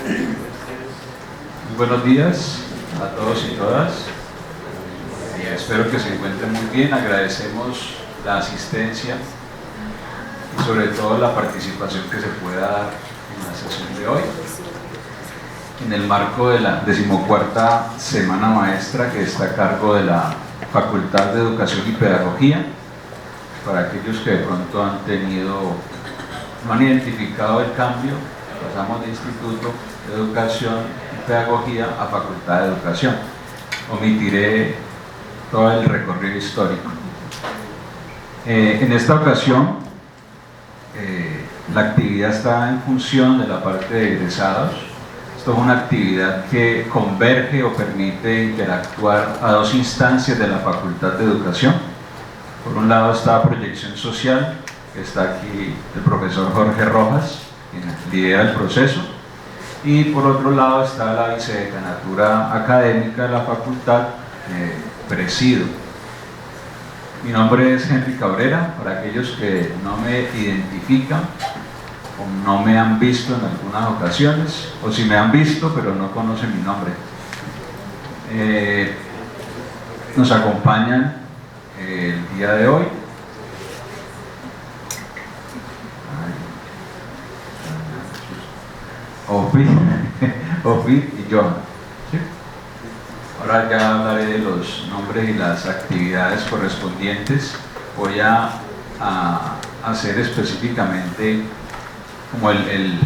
Muy buenos días a todos y todas. Espero que se encuentren muy bien. Agradecemos la asistencia y sobre todo la participación que se pueda dar en la sesión de hoy, en el marco de la 14ª Semana Maestra, que está a cargo de la Facultad de Educación y Pedagogía. Para aquellos que de pronto no han identificado el cambio, pasamos de Instituto de Educación y Pedagogía a Facultad de Educación. Omitiré todo el recorrido histórico. En esta ocasión, la actividad está en función de la parte de egresados. Esto es una actividad que converge o permite interactuar a dos instancias de la Facultad de Educación. Por un lado está Proyección Social, que está aquí el profesor Jorge Rojas, quien lidera el proceso, y por otro lado está la Vicedecanatura Académica de la Facultad, presido. Mi nombre es Henry Cabrera. Para aquellos que no me identifican o no me han visto en algunas ocasiones, o si me han visto pero no conocen mi nombre, nos acompañan el día de hoy Ofi y Johan. ¿Sí? Ahora ya hablaré de los nombres y las actividades correspondientes. Voy a hacer específicamente como el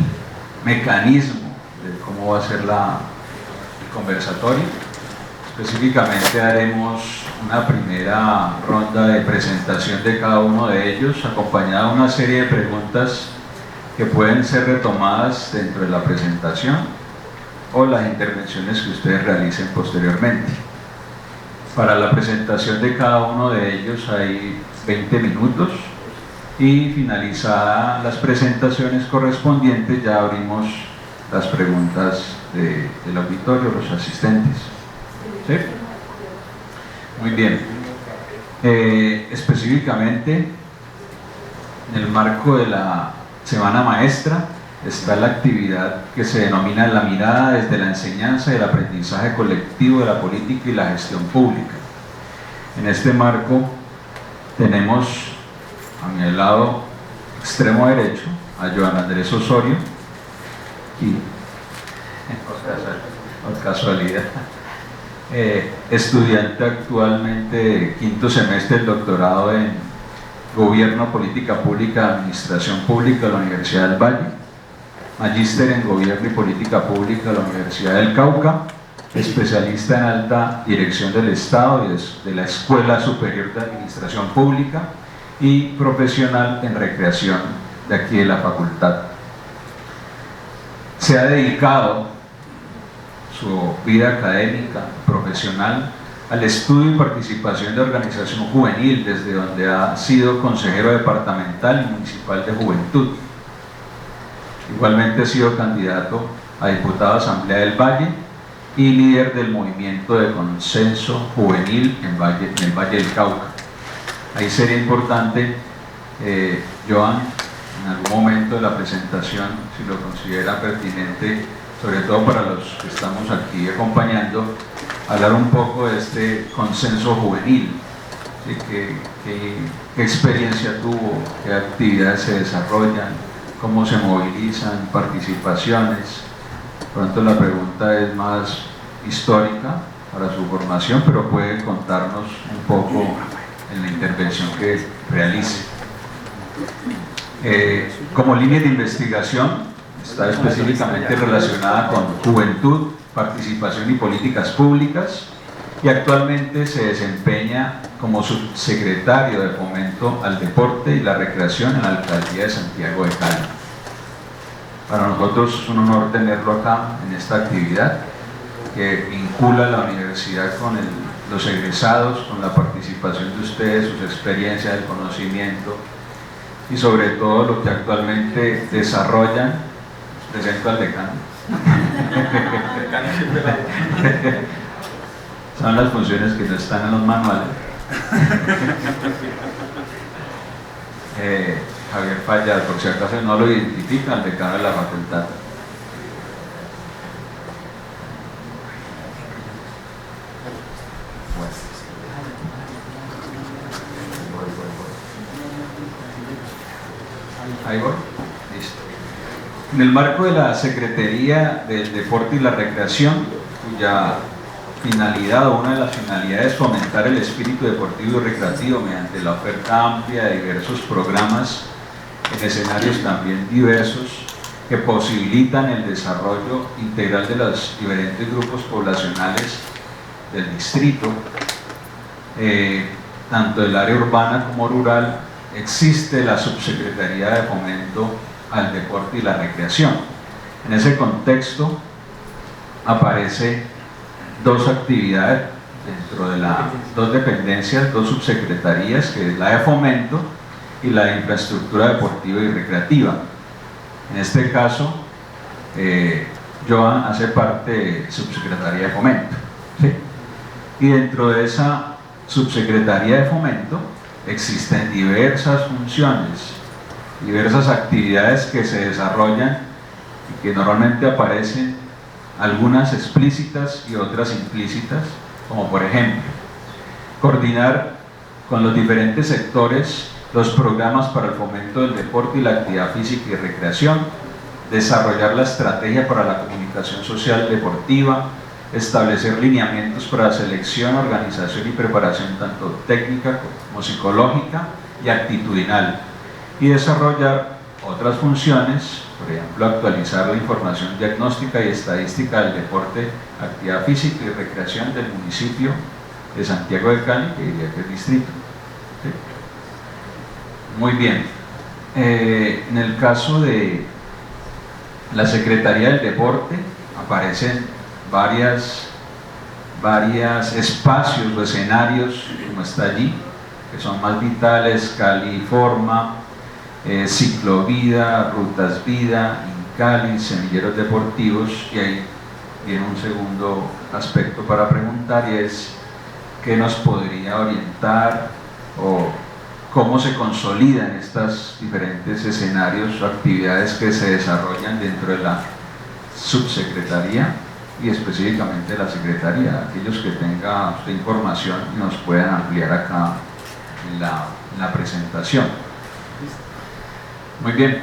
mecanismo de cómo va a ser el conversatorio. Específicamente haremos una primera ronda de presentación de cada uno de ellos, acompañada de una serie de preguntas que pueden ser retomadas dentro de la presentación o las intervenciones que ustedes realicen posteriormente. Para la presentación de cada uno de ellos hay 20 minutos y finalizadas las presentaciones correspondientes ya abrimos las preguntas del auditorio, los asistentes. ¿Sí? Muy bien. Específicamente, en el marco de la Semana Maestra está la actividad que se denomina La mirada desde la enseñanza y el aprendizaje colectivo de la política y la gestión pública. En este marco tenemos a mi lado extremo derecho a Johan Andrés Osorio y, por casualidad, estudiante actualmente de 5º semestre del doctorado en Gobierno, Política Pública y Administración Pública de la Universidad del Valle, magíster en Gobierno y Política Pública de la Universidad del Cauca, especialista en Alta Dirección del Estado y de la Escuela Superior de Administración Pública y profesional en recreación de aquí de la facultad. Se ha dedicado su vida académica, profesional, al estudio y participación de organización juvenil, desde donde ha sido consejero departamental y municipal de juventud. Igualmente ha sido candidato a diputado de Asamblea del Valle y líder del movimiento de consenso juvenil en el Valle del Cauca. Ahí sería importante, Johan, en algún momento de la presentación, si lo considera pertinente, sobre todo para los que estamos aquí acompañando, hablar un poco de este consenso juvenil, ¿sí? ¿Qué experiencia tuvo, qué actividades se desarrollan, cómo se movilizan, participaciones? Pronto la pregunta es más histórica para su formación, pero puede contarnos un poco en la intervención que realice. Como línea de investigación está específicamente relacionada con juventud, participación y políticas públicas, y actualmente se desempeña como subsecretario de Fomento al Deporte y la Recreación en la Alcaldía de Santiago de Cali. Para nosotros es un honor tenerlo acá en esta actividad que vincula la universidad con los egresados, con la participación de ustedes, sus experiencias, el conocimiento y sobre todo lo que actualmente desarrollan. Presento al decano. Son las funciones que no están en los manuales. Javier Fallar, por si acaso no lo identifican, el decano de la facultad. Ahí voy. Listo. En el marco de la Secretaría del Deporte y la Recreación, cuya finalidad o una de las finalidades es fomentar el espíritu deportivo y recreativo mediante la oferta amplia de diversos programas en escenarios también diversos que posibilitan el desarrollo integral de los diferentes grupos poblacionales del distrito, tanto del área urbana como rural. Existe la Subsecretaría de Fomento al Deporte y la Recreación. En ese contexto aparece dos actividades dentro de dos dependencias, dos subsecretarías, que es la de Fomento y la de Infraestructura Deportiva y Recreativa. En este caso, Joan hace parte de Subsecretaría de Fomento, ¿sí? Y dentro de esa Subsecretaría de Fomento existen diversas funciones, diversas actividades que se desarrollan y que normalmente aparecen, algunas explícitas y otras implícitas, como por ejemplo, coordinar con los diferentes sectores los programas para el fomento del deporte y la actividad física y recreación, desarrollar la estrategia para la comunicación social deportiva, establecer lineamientos para la selección, organización y preparación tanto técnica como psicológica y actitudinal, y desarrollar otras funciones, por ejemplo, actualizar la información diagnóstica y estadística del deporte, actividad física y recreación del municipio de Santiago de Cali, que diría que es distrito. ¿Sí? Muy bien. En el caso de la Secretaría del Deporte aparecen varios espacios o escenarios, como está allí, que son más vitales: Cali Forma, Ciclovida, Rutas Vida, Incali, Semilleros Deportivos. Y ahí viene un segundo aspecto para preguntar, y es ¿qué nos podría orientar o cómo se consolidan estos diferentes escenarios o actividades que se desarrollan dentro de la subsecretaría y específicamente de la secretaría? Aquellos que tengan esta información y nos puedan ampliar acá en la presentación. Muy bien,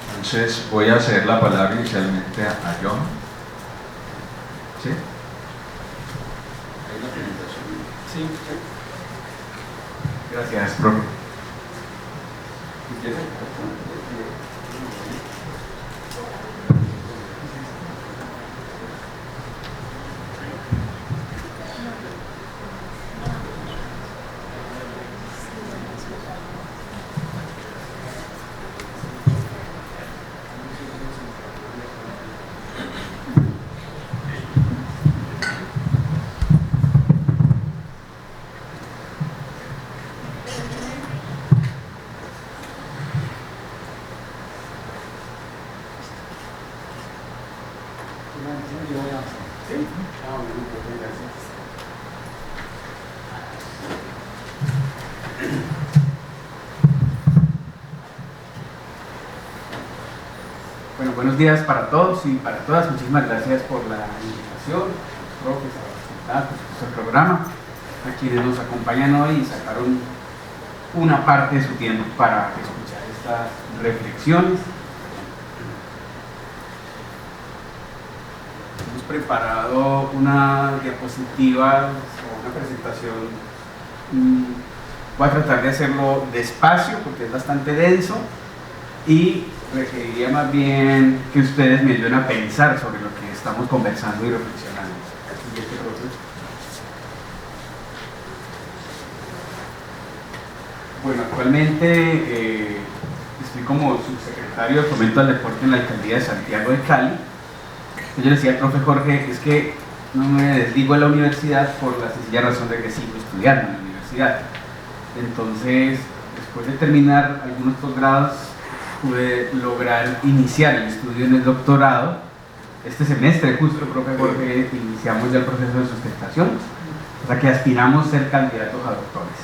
entonces voy a ceder la palabra inicialmente a John. ¿Sí? ¿Hay una presentación? Sí. Gracias, profe. Bueno, buenos días para todos y para todas. Muchísimas gracias por la invitación, profes, a presentar el programa, a quienes nos acompañan hoy y sacaron una parte de su tiempo para escuchar estas reflexiones. Hemos preparado una diapositiva o una presentación. Voy a tratar de hacerlo despacio porque es bastante denso y requeriría más bien que ustedes me ayuden a pensar sobre lo que estamos conversando y reflexionando. Bueno, actualmente estoy como subsecretario de Fomento al Deporte en la Alcaldía de Santiago de Cali. Yo le decía al profe Jorge, es que no me desligo de la universidad por la sencilla razón de que sigo estudiando en la universidad. Entonces, después de terminar algunos posgrados, pude lograr iniciar el estudio en el doctorado. Este semestre, justo, profe Jorge, iniciamos ya el proceso de sustentación, o sea que aspiramos a ser candidatos a doctores.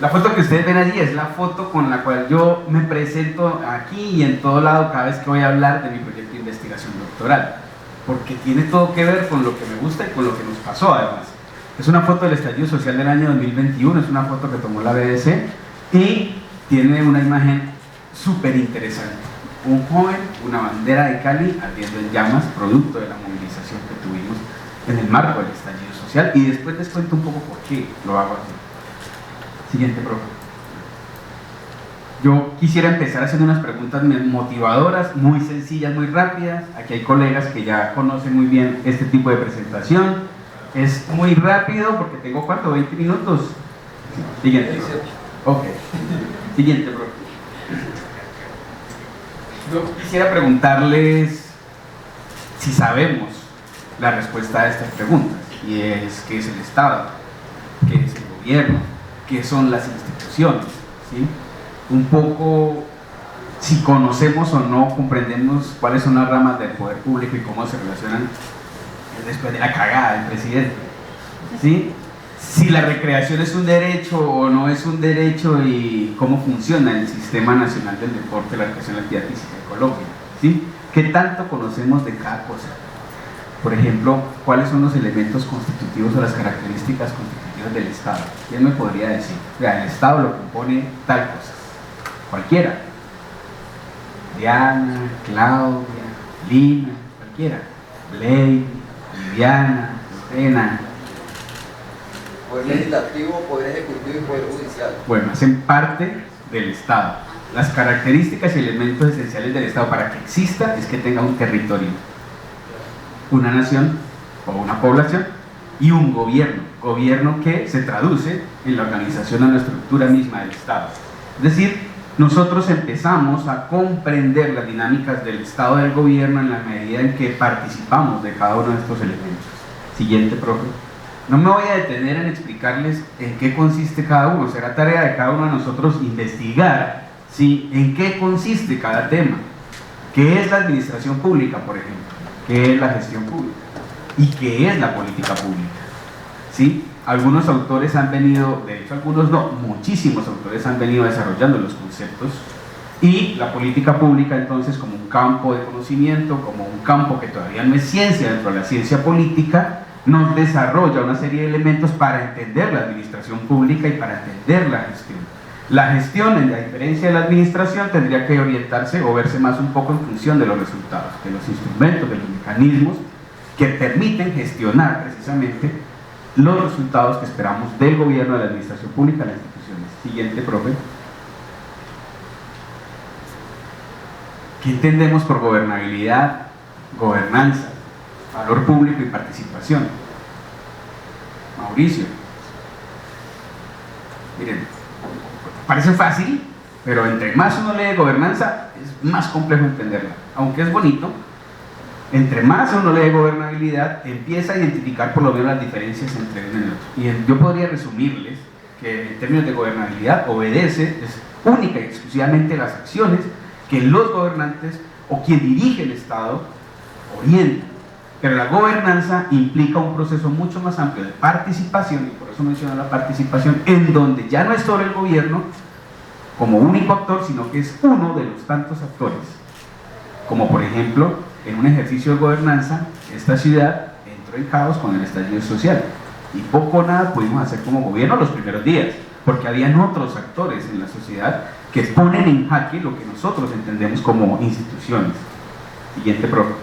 La foto que ustedes ven allí es la foto con la cual yo me presento aquí y en todo lado cada vez que voy a hablar de mi proyecto de investigación doctoral, porque tiene todo que ver con lo que me gusta y con lo que nos pasó además. Es una foto del estallido social del año 2021, es una foto que tomó la BBC y tiene una imagen súper interesante. Un joven, una bandera de Cali ardiendo en llamas, producto de la movilización que tuvimos en el marco del estallido social, y después les cuento un poco por qué lo hago así. Siguiente, profe. Yo quisiera empezar haciendo unas preguntas motivadoras, muy sencillas, muy rápidas. Aquí hay colegas que ya conocen muy bien este tipo de presentación. Es muy rápido porque tengo, ¿cuánto? 20 minutos. Siguiente. Ok. Siguiente, profe. Yo quisiera preguntarles si sabemos la respuesta a estas preguntas, y es: ¿qué es el Estado? ¿Qué es el gobierno? ¿Qué son las instituciones? ¿Sí? Un poco, si conocemos o no, comprendemos cuáles son las ramas del poder público y cómo se relacionan después de la cagada del presidente. ¿Sí? Si la recreación es un derecho o no es un derecho, y cómo funciona el Sistema Nacional del Deporte, la Recreación y la Actividad Física de Colombia. ¿Sí? ¿Qué tanto conocemos de cada cosa? Por ejemplo, ¿cuáles son los elementos constitutivos o las características constitutivas del Estado? ¿Quién me podría decir? Vea, el Estado lo compone tal cosa. Cualquiera. Diana, Claudia, Lina, cualquiera. Blake, Viviana, Lorena. Poder legislativo, poder ejecutivo y poder judicial. Bueno, hacen parte del Estado. Las características y elementos esenciales del Estado para que exista es que tenga un territorio, una nación o una población, y un gobierno que se traduce en la organización o en la estructura misma del Estado. Es decir, nosotros empezamos a comprender las dinámicas del Estado del gobierno en la medida en que participamos de cada uno de estos elementos. Siguiente, profe. No me voy a detener en explicarles en qué consiste cada uno. Será tarea de cada uno de nosotros investigar, ¿sí?, en qué consiste cada tema. ¿Qué es la administración pública, por ejemplo? ¿Qué es la gestión pública? ¿Y qué es la política pública? ¿Sí? Algunos autores han venido, de hecho algunos no, muchísimos autores han venido desarrollando los conceptos, y la política pública entonces como un campo de conocimiento, como un campo que todavía no es ciencia dentro de la ciencia política, nos desarrolla una serie de elementos para entender la administración pública y para entender la gestión. La gestión, en la diferencia de la administración, tendría que orientarse o verse más un poco en función de los resultados, de los instrumentos, de los mecanismos que permiten gestionar precisamente los resultados que esperamos del gobierno, de la administración pública, de las instituciones. Siguiente, profe. ¿Qué entendemos por gobernabilidad, gobernanza, valor público y participación? Mauricio. Miren, parece fácil, pero entre más uno lee gobernanza, es más complejo entenderla. Aunque es bonito, entre más uno lee gobernabilidad, empieza a identificar por lo menos las diferencias entre uno y otro. Y yo podría resumirles que en términos de gobernabilidad obedece única y exclusivamente las acciones que los gobernantes o quien dirige el Estado orientan. Pero la gobernanza implica un proceso mucho más amplio de participación, y por eso menciono la participación, en donde ya no es solo el gobierno como único actor, sino que es uno de los tantos actores. Como por ejemplo, en un ejercicio de gobernanza, esta ciudad entró en caos con el estallido social, y poco o nada pudimos hacer como gobierno los primeros días, porque habían otros actores en la sociedad que ponen en jaque lo que nosotros entendemos como instituciones. Siguiente, profe.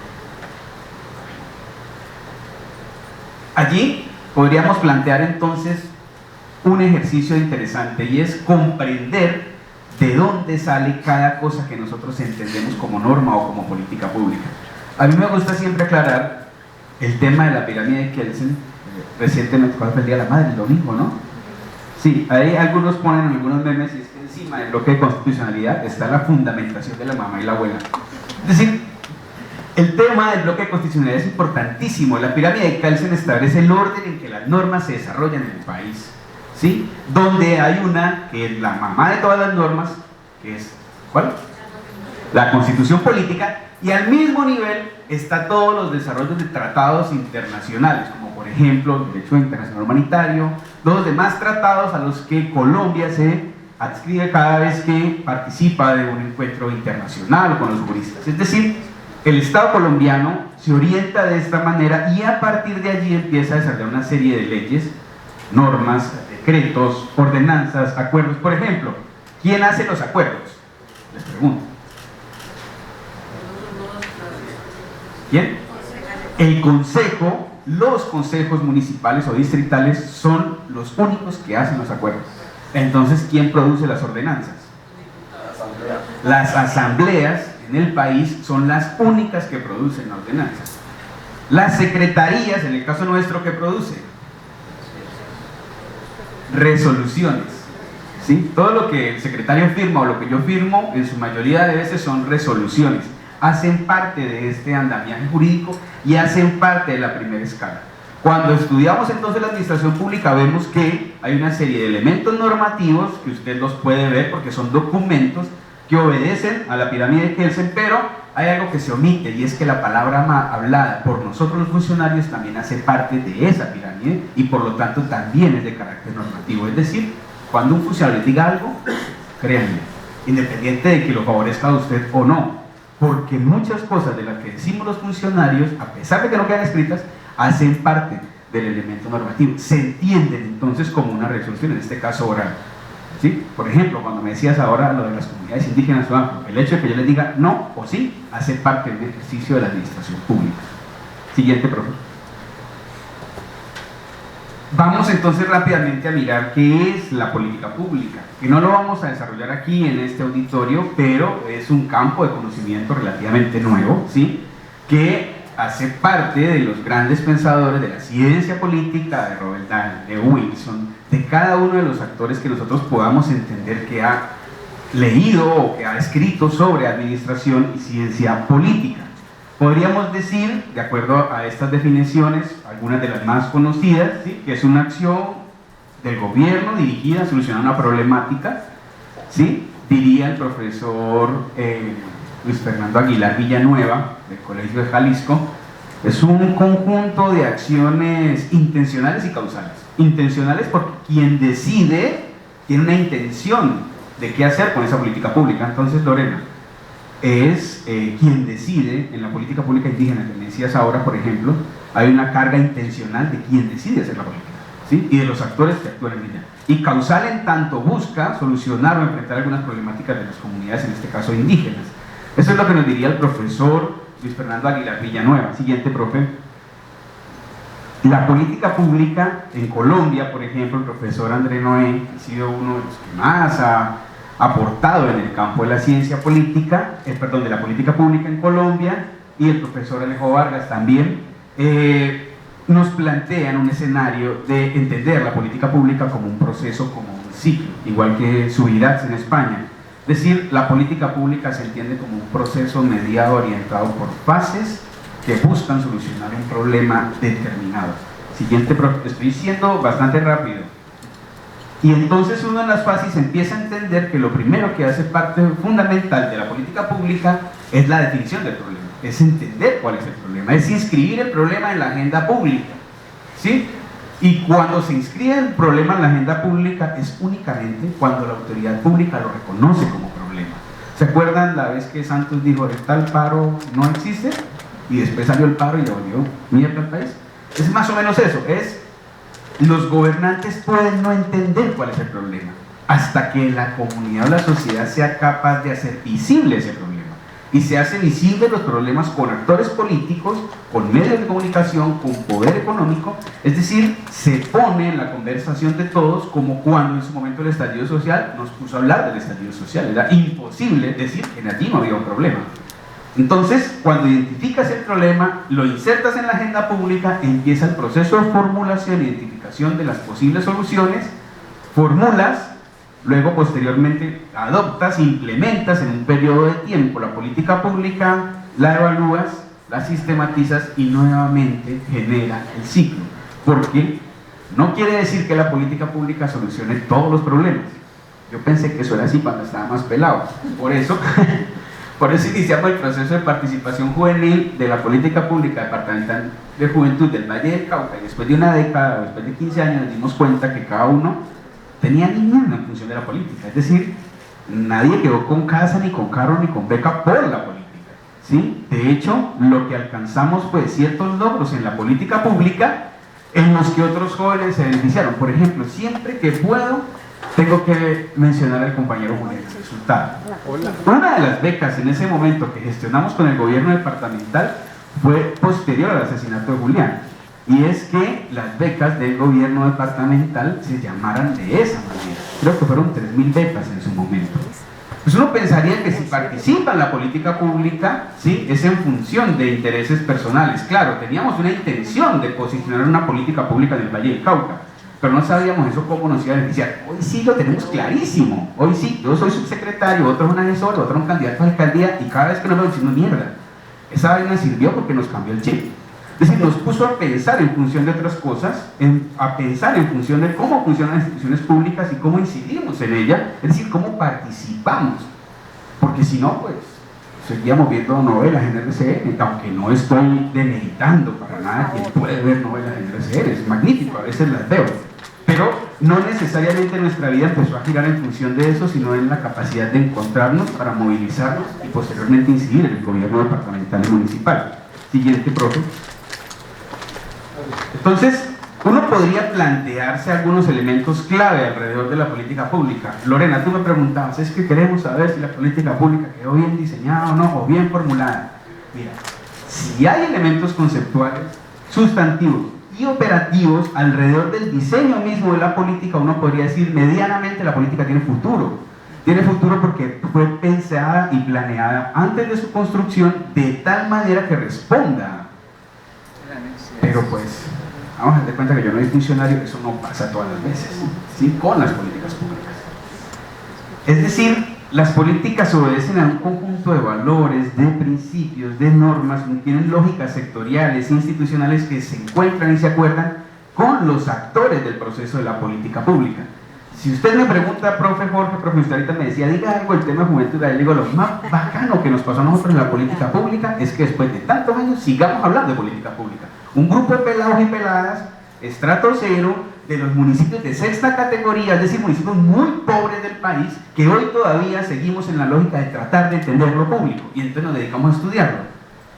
Allí podríamos plantear entonces un ejercicio interesante, y es comprender de dónde sale cada cosa que nosotros entendemos como norma o como política pública. A mí me gusta siempre aclarar el tema de la pirámide de Kelsen. Recientemente, ¿cuál fue el Día de la Madre? El domingo, ¿no? Sí, ahí algunos ponen algunos memes, y es que encima del bloque de constitucionalidad está la fundamentación de la mamá y la abuela. Es decir, el tema del bloque de constitucionalidad es importantísimo. La pirámide de Kelsen establece el orden en que las normas se desarrollan en el país, ¿sí? Donde hay una que es la mamá de todas las normas, que es, ¿cuál? La constitución política, y al mismo nivel está todos los desarrollos de tratados internacionales, como por ejemplo el derecho internacional humanitario, los demás tratados a los que Colombia se adscribe cada vez que participa de un encuentro internacional o con los juristas. Es decir, el Estado colombiano se orienta de esta manera, y a partir de allí empieza a desarrollar una serie de leyes, normas, decretos, ordenanzas, acuerdos. Por ejemplo, ¿quién hace los acuerdos? Les pregunto. ¿Quién? El consejo, los consejos municipales o distritales son los únicos que hacen los acuerdos. Entonces, ¿quién produce las ordenanzas? Las asambleas en el país son las únicas que producen ordenanzas. Las secretarías, en el caso nuestro, ¿qué producen? Resoluciones. ¿Sí? Todo lo que el secretario firma o lo que yo firmo, en su mayoría de veces son resoluciones. Hacen parte de este andamiaje jurídico y hacen parte de la primera escala. Cuando estudiamos entonces la administración pública vemos que hay una serie de elementos normativos que usted los puede ver porque son documentos que obedecen a la pirámide de Kelsen, pero hay algo que se omite y es que la palabra hablada por nosotros los funcionarios también hace parte de esa pirámide y por lo tanto también es de carácter normativo. Es decir, cuando un funcionario diga algo, créanme, independiente de que lo favorezca a usted o no, porque muchas cosas de las que decimos los funcionarios, a pesar de que no quedan escritas, hacen parte del elemento normativo, se entienden entonces como una resolución, en este caso oral. ¿Sí? Por ejemplo, cuando me decías ahora lo de las comunidades indígenas o afro, el hecho de que yo les diga no o sí, hace parte del ejercicio de la administración pública. Siguiente, profesor. Vamos entonces rápidamente a mirar qué es la política pública, que no lo vamos a desarrollar aquí en este auditorio, pero es un campo de conocimiento relativamente nuevo, ¿sí? Que hace parte de los grandes pensadores de la ciencia política, de Robert Dahl, de Wilson, de cada uno de los actores que nosotros podamos entender que ha leído o que ha escrito sobre administración y ciencia política. Podríamos decir, de acuerdo a estas definiciones, algunas de las más conocidas, ¿sí? Que es una acción del gobierno dirigida a solucionar una problemática, ¿sí? Diría el profesor Luis Fernando Aguilar Villanueva, del Colegio de Jalisco, es un conjunto de acciones intencionales y causales. Intencionales porque quien decide tiene una intención de qué hacer con esa política pública. Entonces, Lorena, es quien decide en la política pública indígena, que me decías ahora, por ejemplo, hay una carga intencional de quien decide hacer la política, ¿sí? Y de los actores que actúan en ella. Y causal en tanto busca solucionar o enfrentar algunas problemáticas de las comunidades, en este caso indígenas. Eso es lo que nos diría el profesor Luis Fernando Aguilar Villanueva. Siguiente, profe. La política pública en Colombia, por ejemplo, el profesor André Noé ha sido uno de los que más ha aportado en el campo de la ciencia política, de la política pública en Colombia, y el profesor Alejo Vargas también, nos plantean un escenario de entender la política pública como un proceso, como un ciclo, igual que Subirats en España. Es decir, la política pública se entiende como un proceso mediado, orientado por fases que buscan solucionar un problema determinado. Siguiente, estoy siendo bastante rápido. Y entonces uno en las fases empieza a entender que lo primero que hace parte fundamental de la política pública es la definición del problema, es entender cuál es el problema, es inscribir el problema en la agenda pública, ¿sí? Y cuando se inscribe el problema en la agenda pública es únicamente cuando la autoridad pública lo reconoce como problema. ¿Se acuerdan la vez que Santos dijo, tal paro no existe? Y después salió el paro y le volvió mierda al país. Es más o menos eso, los gobernantes pueden no entender cuál es el problema hasta que la comunidad o la sociedad sea capaz de hacer visible ese problema. Y se hace visible los problemas con actores políticos, con medios de comunicación, con poder económico, es decir, se pone en la conversación de todos, como cuando en su momento el estallido social nos puso a hablar del estallido social. Era imposible decir que allí no había un problema. Entonces, cuando identificas el problema, lo insertas en la agenda pública, empieza el proceso de formulación e identificación de las posibles soluciones, formulas, luego posteriormente adoptas, implementas en un periodo de tiempo la política pública, la evalúas, la sistematizas y nuevamente genera el ciclo. Porque no quiere decir que la política pública solucione todos los problemas. Yo pensé que eso era así cuando estaba más pelado. Por eso iniciamos el proceso de participación juvenil de la política pública departamental de juventud del Valle del Cauca, y después de una década, después de 15 años, nos dimos cuenta que cada uno tenía ninguna en función de la política. Es decir, nadie quedó con casa, ni con carro, ni con beca por la política, ¿sí? De hecho, lo que alcanzamos fue ciertos logros en la política pública en los que otros jóvenes se beneficiaron. Por ejemplo, siempre que puedo, tengo que mencionar al compañero Julián. Resultado. Una de las becas en ese momento que gestionamos con el gobierno departamental fue posterior al asesinato de Julián. Y es que las becas del gobierno departamental se llamaran de esa manera. Creo que fueron 3.000 becas en su momento. Pues uno pensaría que si participa en la política pública, ¿sí?, es en función de intereses personales. Claro, teníamos una intención de posicionar una política pública en el Valle del Cauca, pero no sabíamos eso cómo nos iba a beneficiar. Hoy sí lo tenemos clarísimo. Hoy sí, yo soy subsecretario, otro es un asesor, otro un candidato a alcaldía, y cada vez que nos vemos decimos mierda. Esa vaina sirvió porque nos cambió el chip. Es decir, nos puso a pensar en función de otras cosas, a pensar en función de cómo funcionan las instituciones públicas y cómo incidimos en ellas, es decir, cómo participamos. Porque si no, pues, seguíamos viendo novelas en RCN, aunque no estoy demeritando para nada quien puede ver novelas en RCN, es magnífico, a veces las veo. Pero no necesariamente nuestra vida empezó a girar en función de eso, sino en la capacidad de encontrarnos para movilizarnos y posteriormente incidir en el gobierno departamental y municipal. Siguiente, profe. Entonces, uno podría plantearse algunos elementos clave alrededor de la política pública. Lorena, tú me preguntabas, es que queremos saber si la política pública quedó bien diseñada o no, o bien formulada. Mira, si hay elementos conceptuales, sustantivos y operativos alrededor del diseño mismo de la política, uno podría decir medianamente la política tiene futuro. Tiene futuro porque fue pensada y planeada antes de su construcción de tal manera que responda. Pero pues, vamos a dar cuenta que yo no soy funcionario, eso no pasa todas las veces, ¿sí?, con las políticas públicas. Es decir, las políticas obedecen a un conjunto de valores, de principios, de normas, tienen lógicas sectoriales, institucionales que se encuentran y se acuerdan con los actores del proceso de la política pública. Si usted me pregunta, profe Jorge, profe, usted ahorita me decía, diga algo del tema de juventud, le digo, lo más bacano que nos pasó a nosotros en la política pública es que después de tantos años sigamos hablando de política pública. Un grupo de pelados y peladas, estrato cero, de los municipios de sexta categoría, es decir, municipios muy pobres del país, que hoy todavía seguimos en la lógica de tratar de entender lo público, y entonces nos dedicamos a estudiarlo.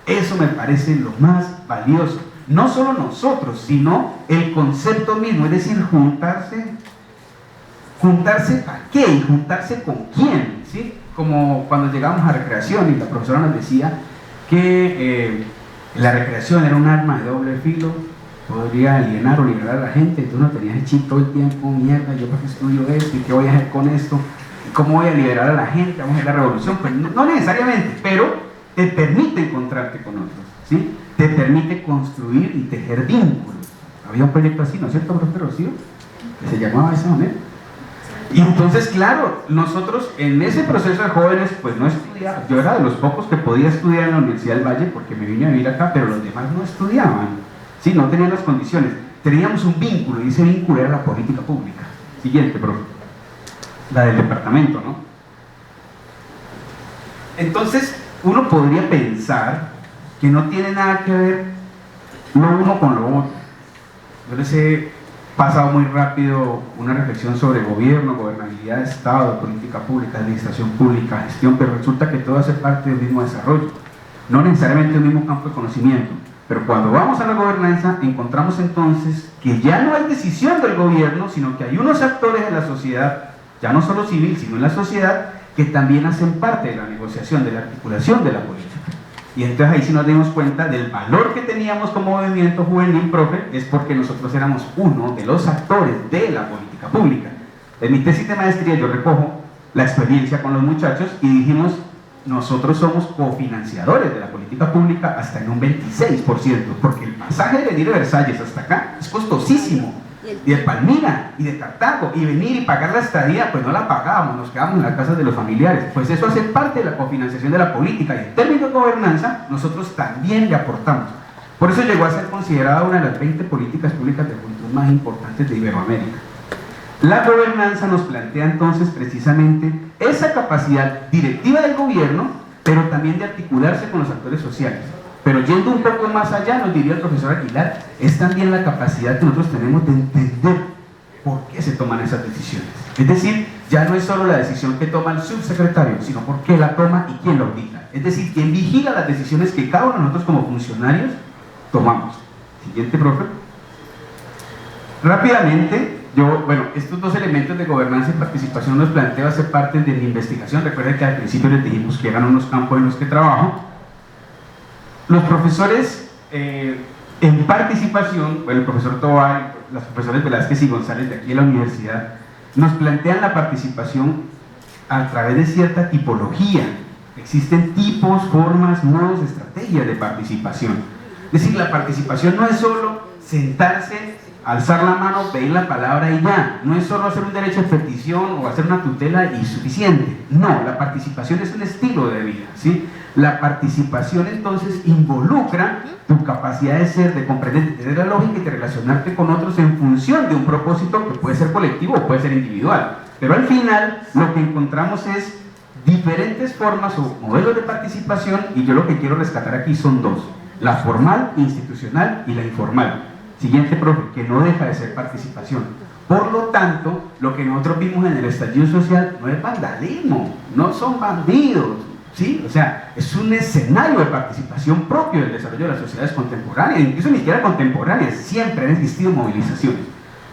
Eso me parece lo más valioso. No solo nosotros, sino el concepto mismo, es decir, juntarse ¿para qué? Y juntarse con quién, ¿sí? Como cuando llegamos a recreación y la profesora nos decía que la recreación era un arma de doble filo, podría alienar o liberar a la gente, entonces no tenías el chip todo el tiempo, mierda, yo para qué estudio esto y qué voy a hacer con esto, cómo voy a liberar a la gente, vamos a hacer la revolución. Pues no necesariamente, pero te permite encontrarte con otros, ¿sí? Te permite construir y tejer vínculos. Había un proyecto así, ¿no es cierto, profesor Rocío? Que se llamaba de esa manera. Y entonces, claro, nosotros en ese proceso de jóvenes, pues no estudiaba. Yo era de los pocos que podía estudiar en la Universidad del Valle porque me vine a vivir acá, pero los demás no estudiaban, ¿sí? No tenían las condiciones. Teníamos un vínculo y ese vínculo era la política pública. Siguiente, profe. La del departamento, ¿no? Entonces, uno podría pensar que no tiene nada que ver lo uno con lo otro. Yo les he pasado muy rápido una reflexión sobre gobierno, gobernabilidad de Estado, política pública, administración pública, gestión, pero resulta que todo hace parte del mismo desarrollo, no necesariamente el mismo campo de conocimiento. Pero cuando vamos a la gobernanza encontramos entonces que ya no hay decisión del gobierno, sino que hay unos actores de la sociedad, ya no solo civil, sino en la sociedad, que también hacen parte de la negociación, de la articulación de la política. Y entonces ahí sí nos dimos cuenta del valor que teníamos como movimiento juvenil, profe, es porque nosotros éramos uno de los actores de la política pública. En mi tesis de maestría yo recojo la experiencia con los muchachos y dijimos, nosotros somos cofinanciadores de la política pública hasta en un 26%, porque el pasaje de venir de Versalles hasta acá es costosísimo. Y de Palmira, y de Cartago, y venir y pagar la estadía, pues no la pagábamos, nos quedamos en las casas de los familiares. Pues eso hace parte de la cofinanciación de la política, y en términos de gobernanza, nosotros también le aportamos. Por eso llegó a ser considerada una de las 20 políticas públicas de juventud más importantes de Iberoamérica. La gobernanza nos plantea entonces precisamente esa capacidad directiva del gobierno, pero también de articularse con los actores sociales. Pero yendo un poco más allá, nos diría el profesor Aguilar, es también la capacidad que nosotros tenemos de entender por qué se toman esas decisiones. Es decir, ya no es solo la decisión que toma el subsecretario, sino por qué la toma y quién la audita. Es decir, quién vigila las decisiones que cada uno de nosotros como funcionarios tomamos. Siguiente, profe. Rápidamente, Bueno, estos dos elementos de gobernanza y participación los planteo hacer parte de mi investigación. Recuerden que al principio les dijimos que eran unos campos en los que trabajo. Los profesores en participación, bueno, el profesor Tobar, los profesores Velázquez y González de aquí en la universidad, nos plantean la participación a través de cierta tipología. Existen tipos, formas, modos, estrategias de participación. Es decir, la participación no es solo sentarse, alzar la mano, pedir la palabra y ya. No es solo hacer un derecho de petición o hacer una tutela y suficiente. No, la participación es un estilo de vida, ¿sí? La participación entonces involucra tu capacidad de ser, de comprender, de tener la lógica y de relacionarte con otros en función de un propósito que puede ser colectivo o puede ser individual. Pero al final lo que encontramos es diferentes formas o modelos de participación, y yo lo que quiero rescatar aquí son dos: la formal, institucional, y la informal. Siguiente, profe, que no deja de ser participación. Por lo tanto, lo que nosotros vimos en el estallido social no es vandalismo, no son bandidos, ¿sí? O sea, es un escenario de participación propio del desarrollo de las sociedades contemporáneas, incluso ni siquiera contemporáneas. Siempre han existido movilizaciones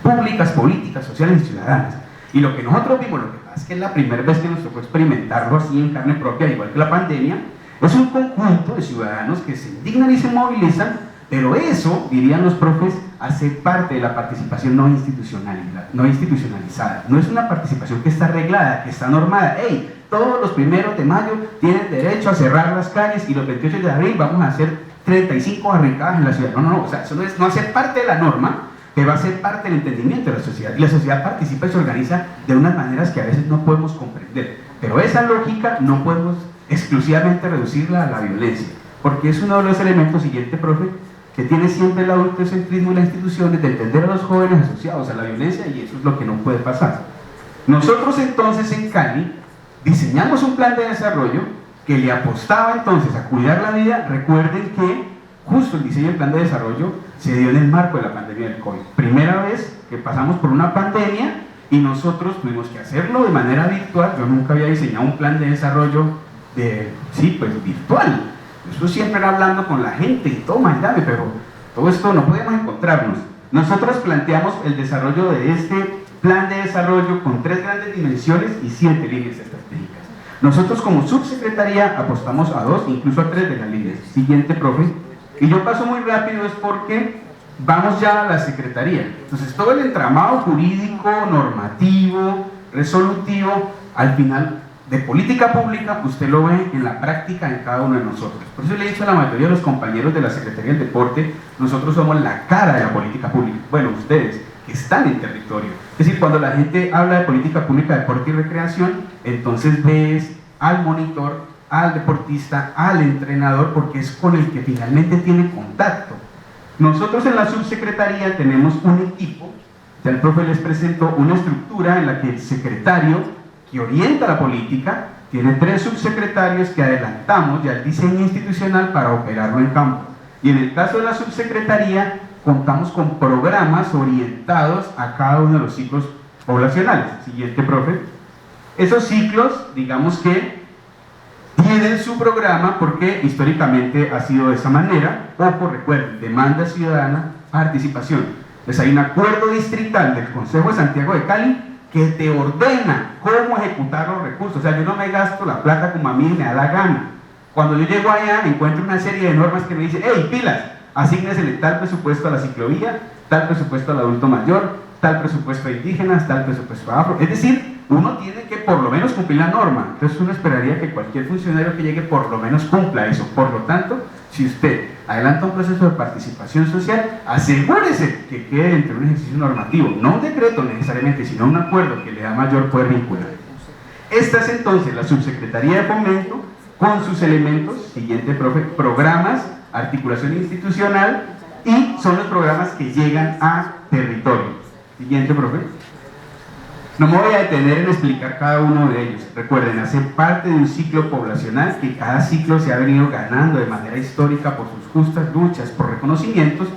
públicas, políticas, sociales y ciudadanas. Y lo que nosotros vimos, lo que pasa es que es la primera vez que nos tocó experimentarlo así en carne propia, igual que la pandemia, es un conjunto de ciudadanos que se indignan y se movilizan. Pero eso, dirían los profes, hace parte de la participación no institucionalizada. No es una participación que está arreglada, que está normada. ¡Ey! Todos los 1 de mayo tienen derecho a cerrar las calles y los 28 de abril vamos a hacer 35 barricadas en la ciudad. No, o sea, eso no hace parte de la norma, pero hace parte del entendimiento de la sociedad. Y la sociedad participa y se organiza de unas maneras que a veces no podemos comprender. Pero esa lógica no podemos exclusivamente reducirla a la violencia, porque es uno de los elementos, siguiente, profe, que tiene siempre el adultocentrismo y las instituciones de entender a los jóvenes asociados a la violencia, y eso es lo que no puede pasar. Nosotros entonces en Cali diseñamos un plan de desarrollo que le apostaba entonces a cuidar la vida. Recuerden que justo el diseño del plan de desarrollo se dio en el marco de la pandemia del COVID. Primera vez que pasamos por una pandemia y nosotros tuvimos que hacerlo de manera virtual. Yo nunca había diseñado un plan de desarrollo virtual. Eso siempre era hablando con la gente y toma y dame, pero todo esto no podíamos encontrarnos. Nosotros planteamos el desarrollo de este plan de desarrollo con 3 grandes dimensiones y 7 líneas estratégicas. Nosotros como subsecretaría apostamos a 2, incluso a 3 de las líneas. Siguiente, profe. Y yo paso muy rápido, es porque vamos ya a la secretaría. Entonces todo el entramado jurídico, normativo, resolutivo, al final de política pública, usted lo ve en la práctica en cada uno de nosotros. Por eso le he dicho a la mayoría de los compañeros de la Secretaría del Deporte, nosotros somos la cara de la política pública. Bueno, ustedes que están en territorio. Es decir, cuando la gente habla de política pública, deporte y recreación, entonces ves al monitor, al deportista, al entrenador, porque es con el que finalmente tiene contacto. Nosotros en la subsecretaría tenemos un equipo, ya el profe les presentó una estructura en la que el secretario que orienta la política tiene 3 subsecretarios que adelantamos ya el diseño institucional para operarlo en campo. Y en el caso de la subsecretaría contamos con programas orientados a cada uno de los ciclos poblacionales. Siguiente, profe. Esos ciclos, digamos que tienen su programa porque históricamente ha sido de esa manera. Ojo, recuerden, demanda ciudadana, participación. Pues hay un acuerdo distrital del Consejo de Santiago de Cali que te ordena cómo ejecutar los recursos. O sea, yo no me gasto la plata como a mí me da la gana. Cuando yo llego allá encuentro una serie de normas que me dicen: hey, pilas, asígnesele tal presupuesto a la ciclovía, tal presupuesto al adulto mayor, tal presupuesto a indígenas, tal presupuesto a afro. Es decir, uno tiene que por lo menos cumplir la norma. Entonces uno esperaría que cualquier funcionario que llegue por lo menos cumpla eso. Por lo tanto, si usted adelanta un proceso de participación social, asegúrese que quede dentro de un ejercicio normativo, no un decreto necesariamente, sino un acuerdo que le da mayor poder vincular. Esta es entonces la Subsecretaría de Fomento con sus elementos, siguiente, profe, programas, articulación institucional, y son los programas que llegan a territorio. Siguiente, profe. No me voy a detener en explicar cada uno de ellos. Recuerden, hacer parte de un ciclo poblacional que cada ciclo se ha venido ganando de manera histórica por sus justas luchas, por reconocimientos,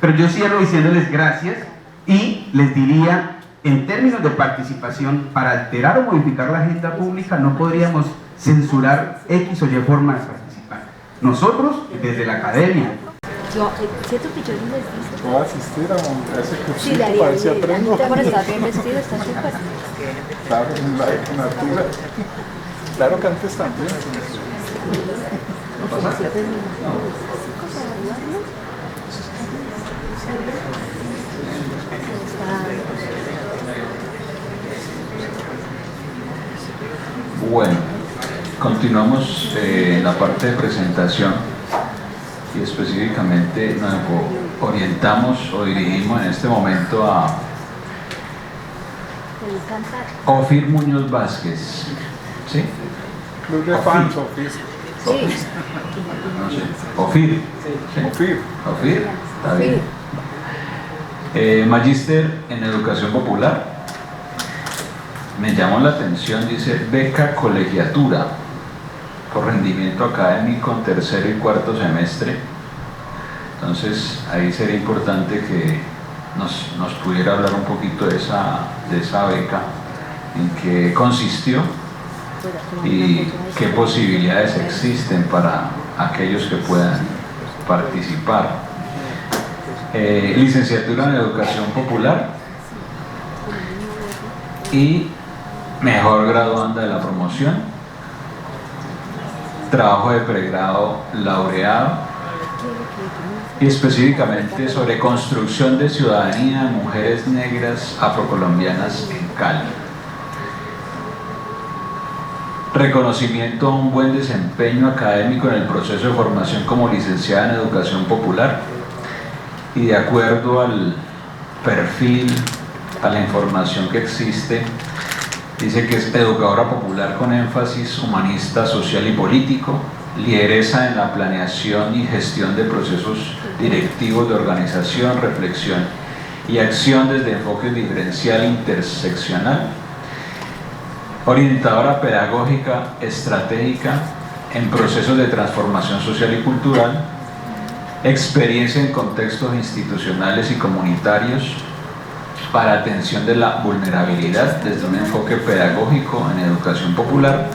pero yo cierro diciéndoles gracias y les diría, en términos de participación, para alterar o modificar la agenda pública no podríamos censurar X o Y forma de participar. Nosotros, desde la academia, Cierto que yo les dije. Voy a asistir a ese Sí, cursito Daría, para ver si aprendo. por estar bien vestido, está súper. Claro, en la natura. Claro que antes también. Bueno, continuamos en la parte de presentación y específicamente nos orientamos o dirigimos en este momento a Ofir Muñoz Vázquez. ¿Sí? Club de fans, Ofir. Sí. No sé. Ofir. ¿Sí? Ofir. Ofir, está bien. Magíster en Educación Popular. Me llamó la atención, dice beca colegiatura por rendimiento académico en tercero y cuarto semestre. Entonces ahí sería importante que nos pudiera hablar un poquito de esa beca, en qué consistió y qué posibilidades existen para aquellos que puedan participar. Licenciatura en Educación Popular y mejor graduanda de la promoción, trabajo de pregrado laureado y específicamente sobre construcción de ciudadanía de mujeres negras afrocolombianas en Cali. Reconocimiento a un buen desempeño académico en el proceso de formación como licenciada en Educación Popular y de acuerdo al perfil, a la información que existe, dice que es educadora popular con énfasis humanista, social y político, lideresa en la planeación y gestión de procesos directivos de organización, reflexión y acción desde enfoque diferencial e interseccional, orientadora pedagógica estratégica en procesos de transformación social y cultural, experiencia en contextos institucionales y comunitarios para atención de la vulnerabilidad desde un enfoque pedagógico en educación popular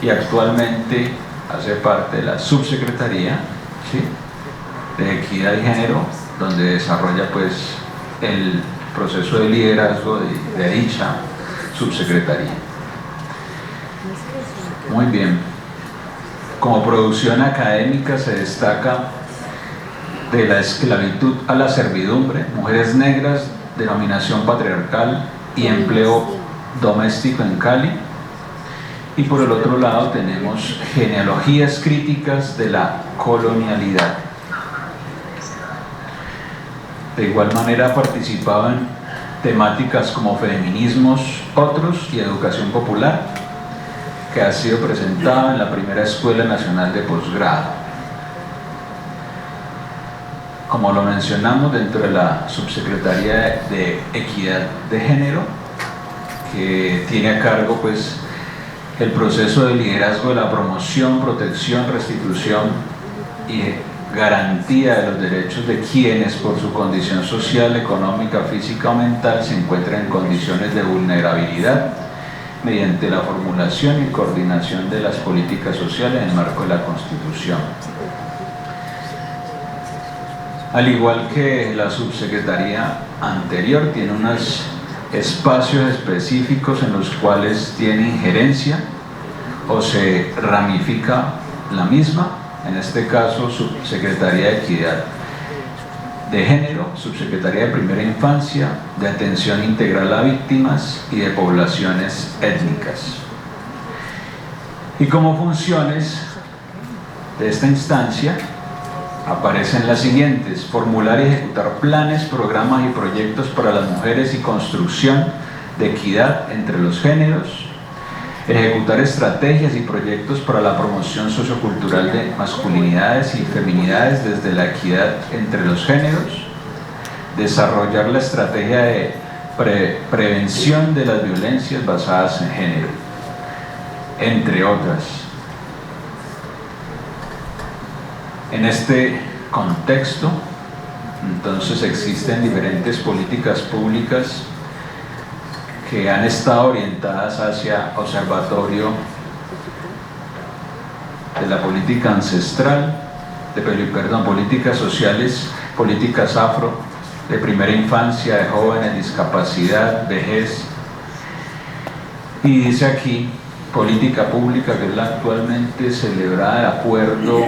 y actualmente hace parte de la subsecretaría, ¿sí?, de Equidad y Género, donde desarrolla pues el proceso de liderazgo de dicha subsecretaría. Muy bien. Como producción académica se destaca De la esclavitud a la servidumbre, mujeres negras, denominación patriarcal y empleo doméstico en Cali. Y por el otro lado tenemos genealogías críticas de la colonialidad. De igual manera ha participado en temáticas como feminismos, otros y educación popular, que ha sido presentada en la primera Escuela Nacional de Posgrado. Como lo mencionamos, dentro de la Subsecretaría de Equidad de Género, que tiene a cargo pues el proceso de liderazgo de la promoción, protección, restitución y garantía de los derechos de quienes por su condición social, económica, física o mental se encuentran en condiciones de vulnerabilidad, mediante la formulación y coordinación de las políticas sociales en el marco de la Constitución. Al igual que la subsecretaría anterior, tiene unos espacios específicos en los cuales tiene injerencia o se ramifica la misma, en este caso Subsecretaría de Equidad de Género, Subsecretaría de Primera Infancia, de Atención Integral a Víctimas y de Poblaciones Étnicas. Y como funciones de esta instancia aparecen las siguientes: formular y ejecutar planes, programas y proyectos para las mujeres y construcción de equidad entre los géneros, ejecutar estrategias y proyectos para la promoción sociocultural de masculinidades y feminidades desde la equidad entre los géneros, desarrollar la estrategia de prevención de las violencias basadas en género, entre otras. En este contexto, entonces, existen diferentes políticas públicas que han estado orientadas hacia observatorio de la política ancestral, políticas sociales, políticas afro, de primera infancia, de jóvenes, discapacidad, vejez. Y dice aquí, política pública, que es la actualmente celebrada de acuerdo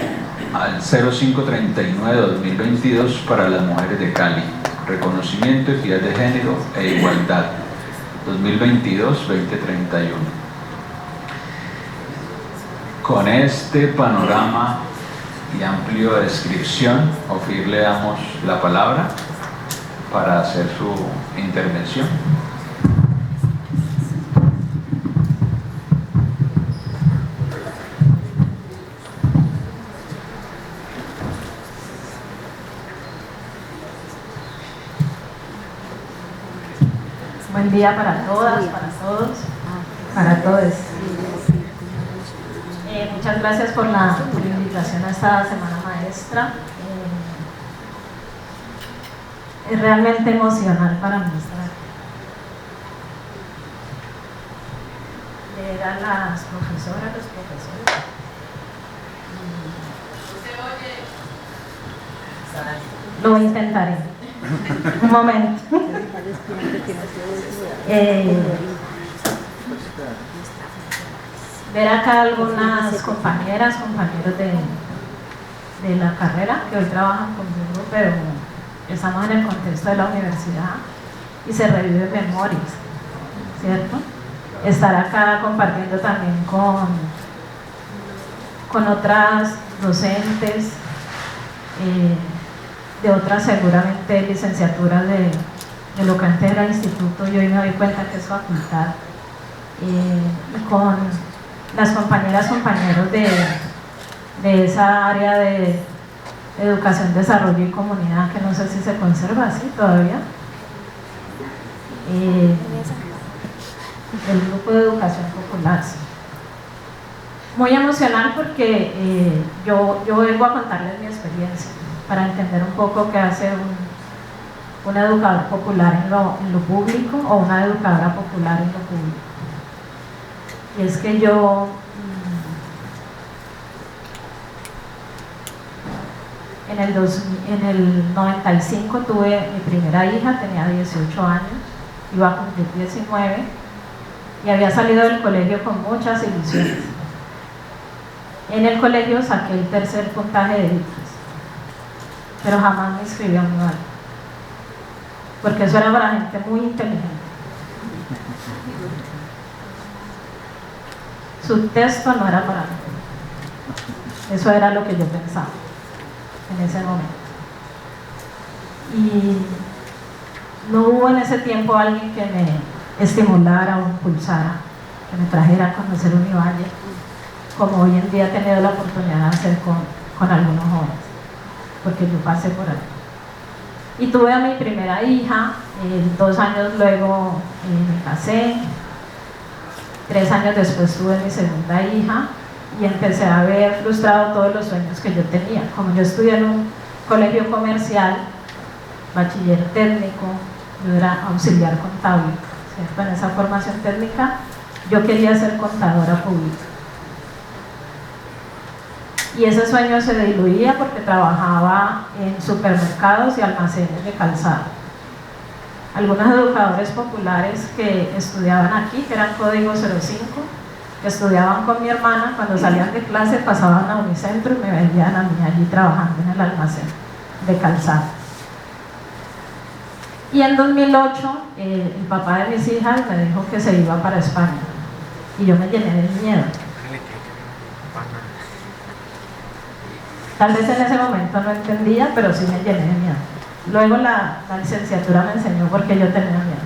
al 0539-2022 para las mujeres de Cali, reconocimiento, equidad de género e igualdad, 2022-2031. Con este panorama y amplio descripción, Ofir le damos la palabra para hacer su intervención. Buen día para todas, para todos, para todos. Muchas gracias por la invitación a esta Semana Maestra. Es realmente emocional para mí estar aquí. Ver a las profesoras, los profesores. Lo intentaré. Un momento. Ver acá algunas compañeras, compañeros de la carrera que hoy trabajan conmigo, pero estamos en el contexto de la universidad y se reviven memorias, ¿cierto? Estar acá compartiendo también con otras docentes de otras seguramente licenciaturas de lo que antes era instituto y hoy me doy cuenta que es facultad, y con las compañeras, compañeros de esa área de educación, desarrollo y comunidad, que no sé si se conserva así todavía, el grupo de educación popular. Sí. Muy emocional porque yo vengo a contarles mi experiencia para entender un poco qué hace un educador popular en lo público o una educadora popular en lo público. Y es que yo en el 95 tuve mi primera hija, tenía 18 años, iba a cumplir 19 y había salido del colegio con muchas ilusiones. En el colegio saqué el tercer puntaje de ICFES, pero jamás me inscribí a un lugar, porque eso era para gente muy inteligente. Su texto no era para mí. Eso era lo que yo pensaba en ese momento. Y no hubo en ese tiempo alguien que me estimulara o impulsara, que me trajera a conocer Univalle, como hoy en día he tenido la oportunidad de hacer con algunos jóvenes, porque yo pasé por ahí. Y tuve a mi primera hija, 2 años luego me casé, 3 años después tuve mi segunda hija y empecé a ver frustrados todos los sueños que yo tenía. Como yo estudié en un colegio comercial, bachiller técnico, yo era auxiliar contable, ¿cierto? En esa formación técnica yo quería ser contadora pública. Y ese sueño se diluía porque trabajaba en supermercados y almacenes de calzado. Algunos educadores populares que estudiaban aquí, que eran código 05, que estudiaban con mi hermana, cuando salían de clase pasaban a Unicentro y me veían a mí allí trabajando en el almacén de calzado. Y en 2008 el papá de mis hijas me dijo que se iba para España y yo me llené de miedo. Tal vez en ese momento no entendía, pero sí me llené de miedo. Luego la licenciatura me enseñó por qué yo tenía miedo.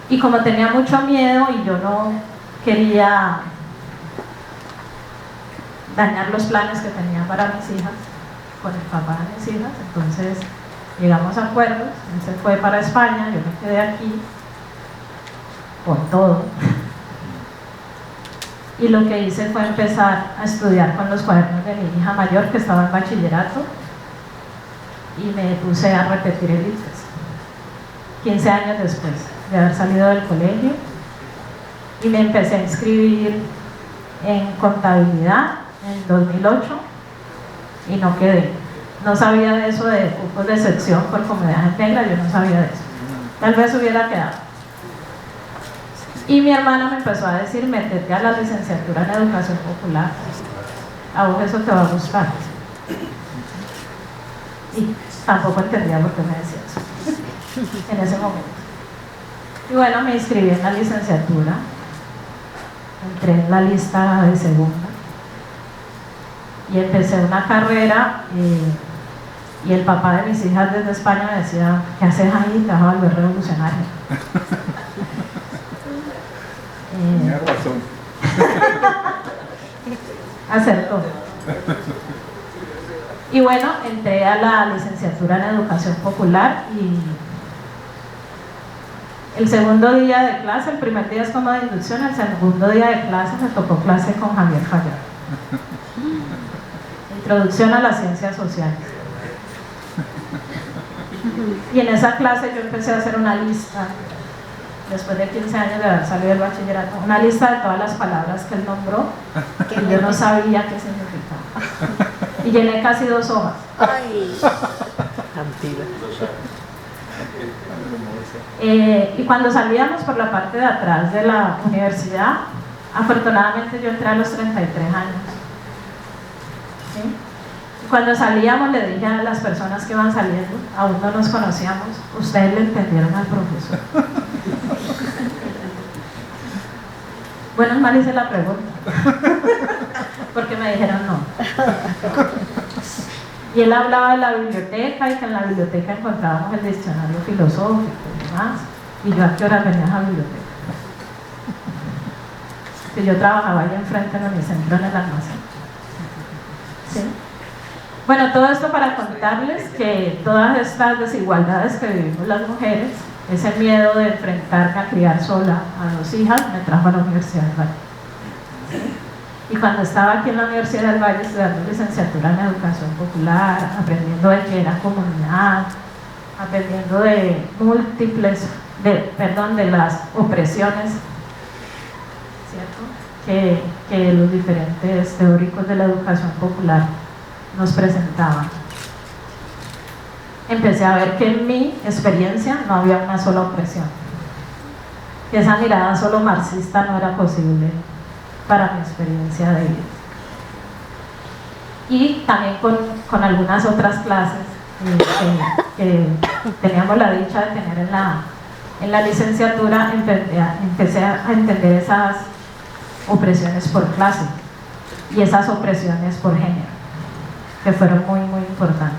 Y como tenía mucho miedo y yo no quería dañar los planes que tenía para mis hijas, con el papá de mis hijas, entonces llegamos a acuerdos, él se fue para España, yo me quedé aquí, por todo. Y lo que hice fue empezar a estudiar con los cuadernos de mi hija mayor, que estaba en bachillerato, y me puse a repetir el ICFES 15 años después de haber salido del colegio, y me empecé a inscribir en contabilidad en 2008 y no quedé. No sabía de eso de cupos de sección por comunidad negra, yo no sabía de eso. Tal vez hubiera quedado. Y mi hermana me empezó a decir, métete a la licenciatura en educación popular, a vos eso te va a gustar. Y tampoco entendía por qué me decía eso en ese momento. Y bueno, me inscribí en la licenciatura, entré en la lista de segunda y empecé una carrera y el papá de mis hijas desde España me decía, ¿qué haces ahí? Te vas a volver revolucionaria. Tenía razón. Acertó. Y bueno, entré a la licenciatura en educación popular y el segundo día de clase, el primer día es como de inducción, el segundo día de clase me tocó clase con Javier Fallar. Introducción a las ciencias sociales. Y en esa clase yo empecé a hacer una lista, después de 15 años de haber salido del bachillerato, una lista de todas las palabras que él nombró, que yo no sabía qué significaba. Y llené casi 2 hojas. Ay, Y cuando salíamos por la parte de atrás de la universidad, afortunadamente yo entré a los 33 años. ¿Sí? Y cuando salíamos le dije a las personas que iban saliendo, aún no nos conocíamos, ustedes le entendieron al profesor. Bueno, mal hice la pregunta, porque me dijeron no. Y él hablaba de la biblioteca y que en la biblioteca encontrábamos el diccionario filosófico y demás. Y yo, ¿a qué hora venía a la biblioteca? Que yo trabajaba ahí enfrente en Unicentro en el almacén. ¿Sí? Bueno, todo esto para contarles que todas estas desigualdades que vivimos las mujeres, ese miedo de enfrentarme a criar sola a 2 hijas, me trajo a la Universidad del Valle. ¿Sí? Y cuando estaba aquí en la Universidad del Valle estudiando licenciatura en educación popular, aprendiendo de qué era comunidad, aprendiendo de de las opresiones, ¿cierto? Que los diferentes teóricos de la educación popular nos presentaban. Empecé a ver que en mi experiencia no había una sola opresión, que esa mirada solo marxista no era posible para mi experiencia de vida. Y también con algunas otras clases que teníamos la dicha de tener en la licenciatura, empecé a entender esas opresiones por clase y esas opresiones por género, que fueron muy, muy importantes.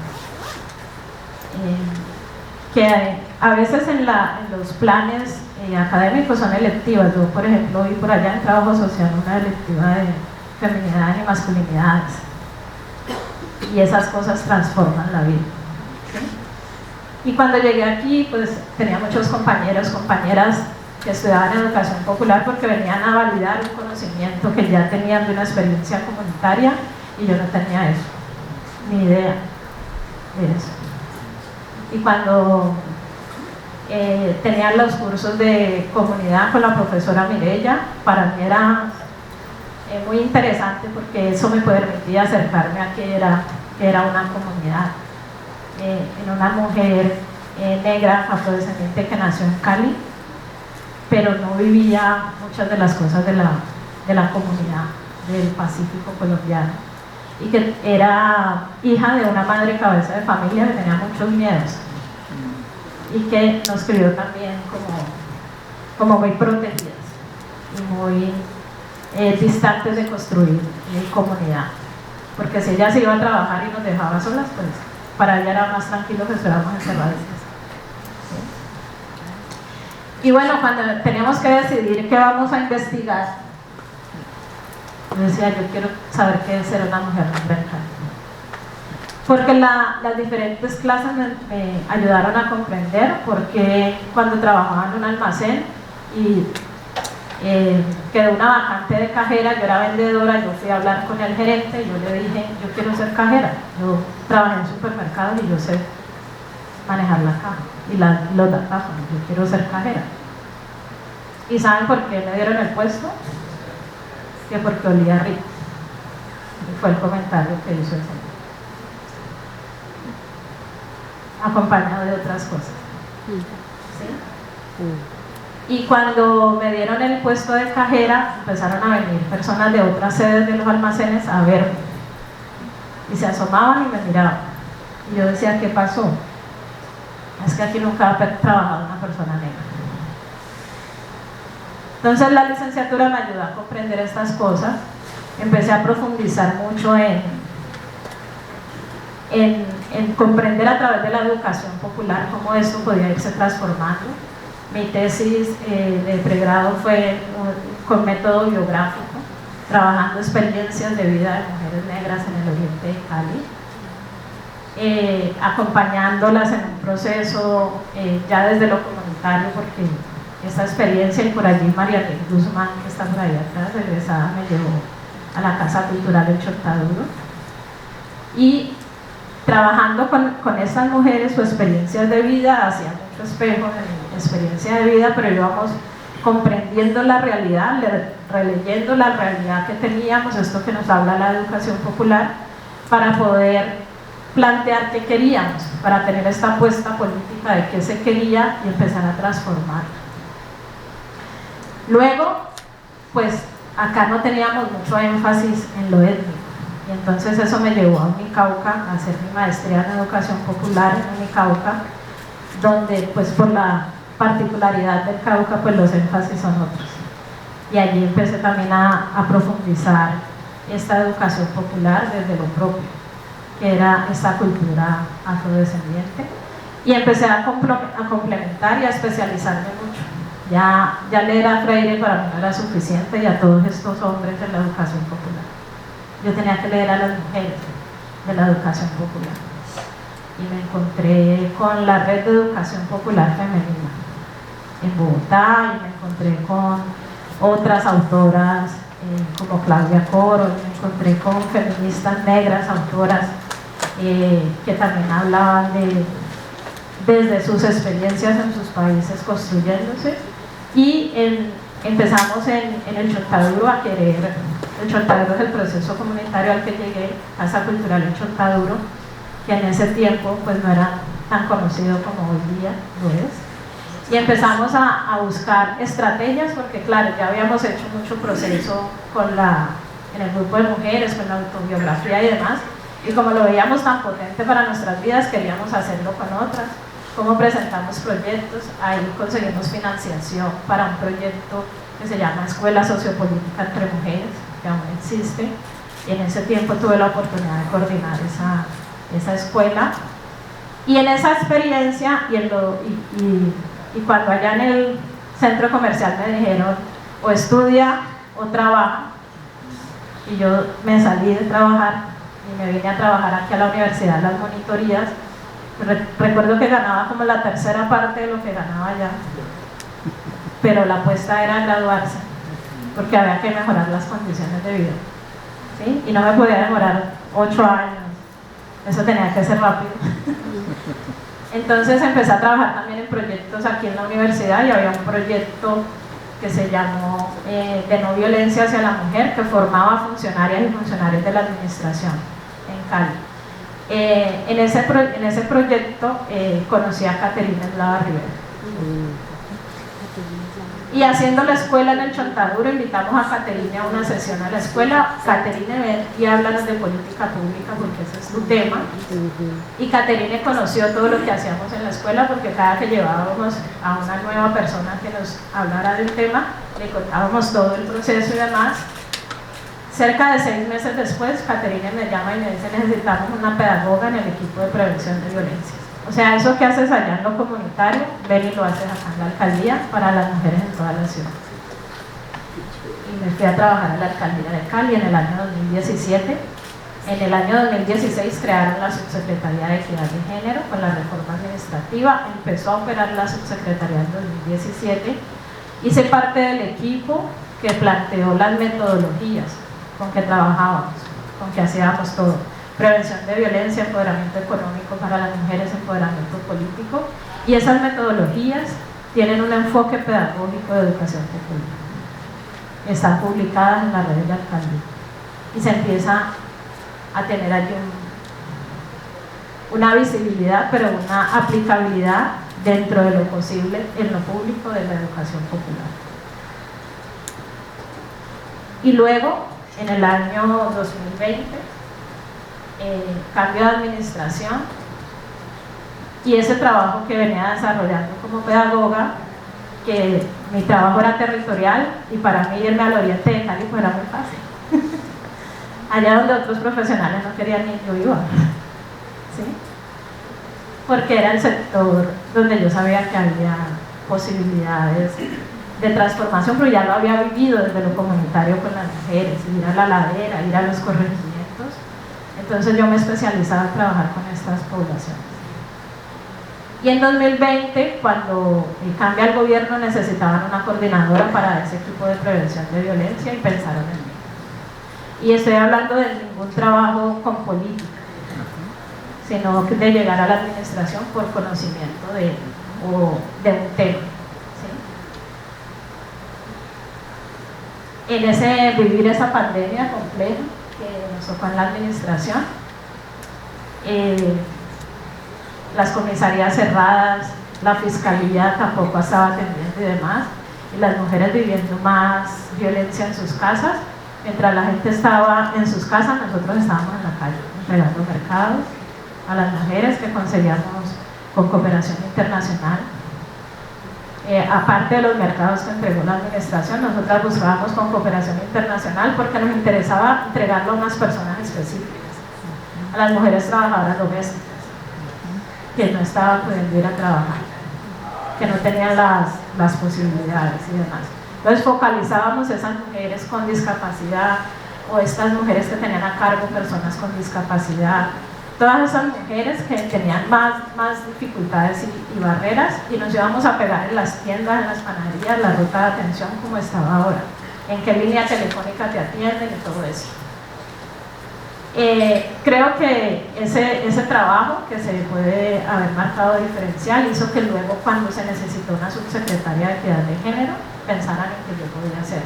Que a veces en los planes académicos son electivas. Yo, por ejemplo, vi por allá en trabajo social una electiva de feminidad y masculinidades, y esas cosas transforman la vida. ¿Sí? Y cuando llegué aquí, pues tenía muchos compañeros, compañeras que estudiaban educación popular porque venían a validar un conocimiento que ya tenían de una experiencia comunitaria, y yo no tenía eso, ni idea de eso. Y cuando tenía los cursos de comunidad con la profesora Mireya, para mí era muy interesante, porque eso me permitía acercarme a que era una comunidad, en una mujer negra, afrodescendiente, que nació en Cali, pero no vivía muchas de las cosas de la comunidad del Pacífico colombiano, y que era hija de una madre cabeza de familia que tenía muchos miedos y que nos crió también como muy protegidas y muy distantes de construir comunidad, porque si ella se iba a trabajar y nos dejaba solas, pues para ella era más tranquilo que estuviéramos encerradas. ¿Sí? Y bueno, cuando teníamos que decidir qué vamos a investigar, yo decía, yo quiero saber qué es ser una mujer negra en Cali, porque las diferentes clases me ayudaron a comprender por qué cuando trabajaba en un almacén y quedó una vacante de cajera, yo era vendedora, yo fui a hablar con el gerente y yo le dije, yo quiero ser cajera, yo trabajé en supermercados y yo sé manejar la caja y los datáfonos, yo quiero ser cajera. ¿Y saben por qué me dieron el puesto? Que porque olía rico. fue el comentario que hizo el señor, acompañado de otras cosas. ¿Sí? Y cuando me dieron el puesto de cajera, empezaron a venir personas de otras sedes de los almacenes a verme. Y se asomaban y me miraban. Y yo decía, ¿qué pasó? Es que aquí nunca ha trabajado una persona negra. Entonces la licenciatura me ayudó a comprender estas cosas. Empecé a profundizar mucho en comprender a través de la educación popular cómo esto podía irse transformando. Mi tesis de pregrado fue con método biográfico, trabajando experiencias de vida de mujeres negras en el oriente de Cali, acompañándolas en un proceso ya desde lo comunitario, porque esta experiencia, y por allí María Guzmán, que está por ahí atrás, regresada, me llevó a la Casa Cultural El Chontaduro, y trabajando con estas mujeres, su experiencias de vida, hacía mucho espejo en mi experiencia de vida, pero íbamos comprendiendo la realidad, releyendo la realidad que teníamos, esto que nos habla la educación popular, para poder plantear qué queríamos, para tener esta apuesta política de qué se quería y empezar a transformar. Luego, pues acá no teníamos mucho énfasis en lo étnico, y entonces eso me llevó a Unicauca a hacer mi maestría en educación popular en Unicauca, donde pues por la particularidad del Cauca pues los énfasis son otros, y allí empecé también a profundizar esta educación popular desde lo propio, que era esta cultura afrodescendiente, y empecé a complementar y a especializarme mucho. Ya leer a Freire para mí no era suficiente, y a todos estos hombres en la educación popular. Yo tenía que leer a las mujeres de la educación popular, y me encontré con la red de educación popular femenina en Bogotá, y me encontré con otras autoras como Claudia Coro, y me encontré con feministas negras, autoras que también hablaban desde sus experiencias en sus países construyéndose, y empezamos en el Chontaduro a querer. El Chontaduro es el proceso comunitario al que llegué, Casa Cultural El Chontaduro, que en ese tiempo pues no era tan conocido como hoy día lo es, y empezamos a buscar estrategias, porque claro, ya habíamos hecho mucho proceso en el grupo de mujeres, con la autobiografía y demás, y como lo veíamos tan potente para nuestras vidas, queríamos hacerlo con otras. Cómo presentamos proyectos, ahí conseguimos financiación para un proyecto que se llama Escuela Sociopolítica entre Mujeres, que aún existe, y en ese tiempo tuve la oportunidad de coordinar esa escuela, y en esa experiencia y cuando allá en el centro comercial me dijeron o estudia o trabaja, y yo me salí de trabajar y me vine a trabajar aquí a la universidad en las monitorías. Recuerdo que ganaba como la tercera parte de lo que ganaba allá, pero la apuesta era graduarse, porque había que mejorar las condiciones de vida, ¿sí? Y no me podía demorar 8 años, eso tenía que ser rápido. Entonces empecé a trabajar también en proyectos aquí en la universidad, y había un proyecto que se llamó de no violencia hacia la mujer, que formaba funcionarias y funcionarios de la administración en Cali. En ese proyecto conocí a Caterina Eslava Rivera, y haciendo la escuela en el Chontaduro invitamos a Caterina a una sesión a la escuela. Caterina ven y háblanos de política pública, porque ese es su tema, y Caterina conoció todo lo que hacíamos en la escuela, porque cada que llevábamos a una nueva persona que nos hablara del tema, le contábamos todo el proceso y demás. Cerca de 6 meses después, Caterina me llama y me dice: necesitamos una pedagoga en el equipo de prevención de violencias. O sea, eso que haces allá en lo comunitario, ven y lo haces acá en la alcaldía para las mujeres en toda la ciudad. Y me fui a trabajar a la alcaldía de Cali en el año 2017. En el año 2016 crearon la Subsecretaría de Equidad de Género con la reforma administrativa. Empezó a operar la subsecretaría en 2017. Hice parte del equipo que planteó las metodologías con que trabajábamos, con que hacíamos todo: prevención de violencia, empoderamiento económico para las mujeres, empoderamiento político, y esas metodologías tienen un enfoque pedagógico de educación popular. Están publicadas en las redes de alcaldía, y se empieza a tener allí una visibilidad, pero una aplicabilidad dentro de lo posible en lo público de la educación popular. Y luego, en el año 2020, cambio de administración, y ese trabajo que venía desarrollando como pedagoga, que mi trabajo era territorial y para mí irme al oriente de Cali pues era muy fácil. Allá donde otros profesionales no querían ir, yo iba, ¿sí? Porque era el sector donde yo sabía que había posibilidades de transformación, pero ya lo había vivido desde lo comunitario con las mujeres, ir a la ladera, ir a los corregimientos. Entonces yo me especializaba en trabajar con estas poblaciones. Y en 2020, cuando cambia el gobierno, necesitaban una coordinadora para ese equipo de prevención de violencia y pensaron en mí. Y estoy hablando de ningún trabajo con política, sino de llegar a la administración por conocimiento de un tema. ¿Sí? En vivir esa pandemia compleja que nos tocó en la administración, las comisarías cerradas, la fiscalía tampoco estaba atendiendo y demás, y las mujeres viviendo más violencia en sus casas. Mientras la gente estaba en sus casas, nosotros estábamos en la calle entregando mercados a las mujeres que conseguíamos con cooperación internacional. Aparte de los mercados que entregó la administración, nosotras buscábamos con cooperación internacional porque nos interesaba entregarlo a unas personas específicas, a las mujeres trabajadoras domésticas que no estaban pudiendo ir a trabajar, que no tenían las posibilidades y demás. Entonces focalizábamos esas mujeres con discapacidad o estas mujeres que tenían a cargo personas con discapacidad, todas esas mujeres que tenían más dificultades y barreras, y nos íbamos a pegar en las tiendas, en las panaderías, la ruta de atención como estaba ahora, en qué línea telefónica te atienden y todo eso. Creo que ese trabajo que se puede haber marcado diferencial hizo que luego, cuando se necesitó una subsecretaria de Equidad de Género, pensaran en que yo podía hacer.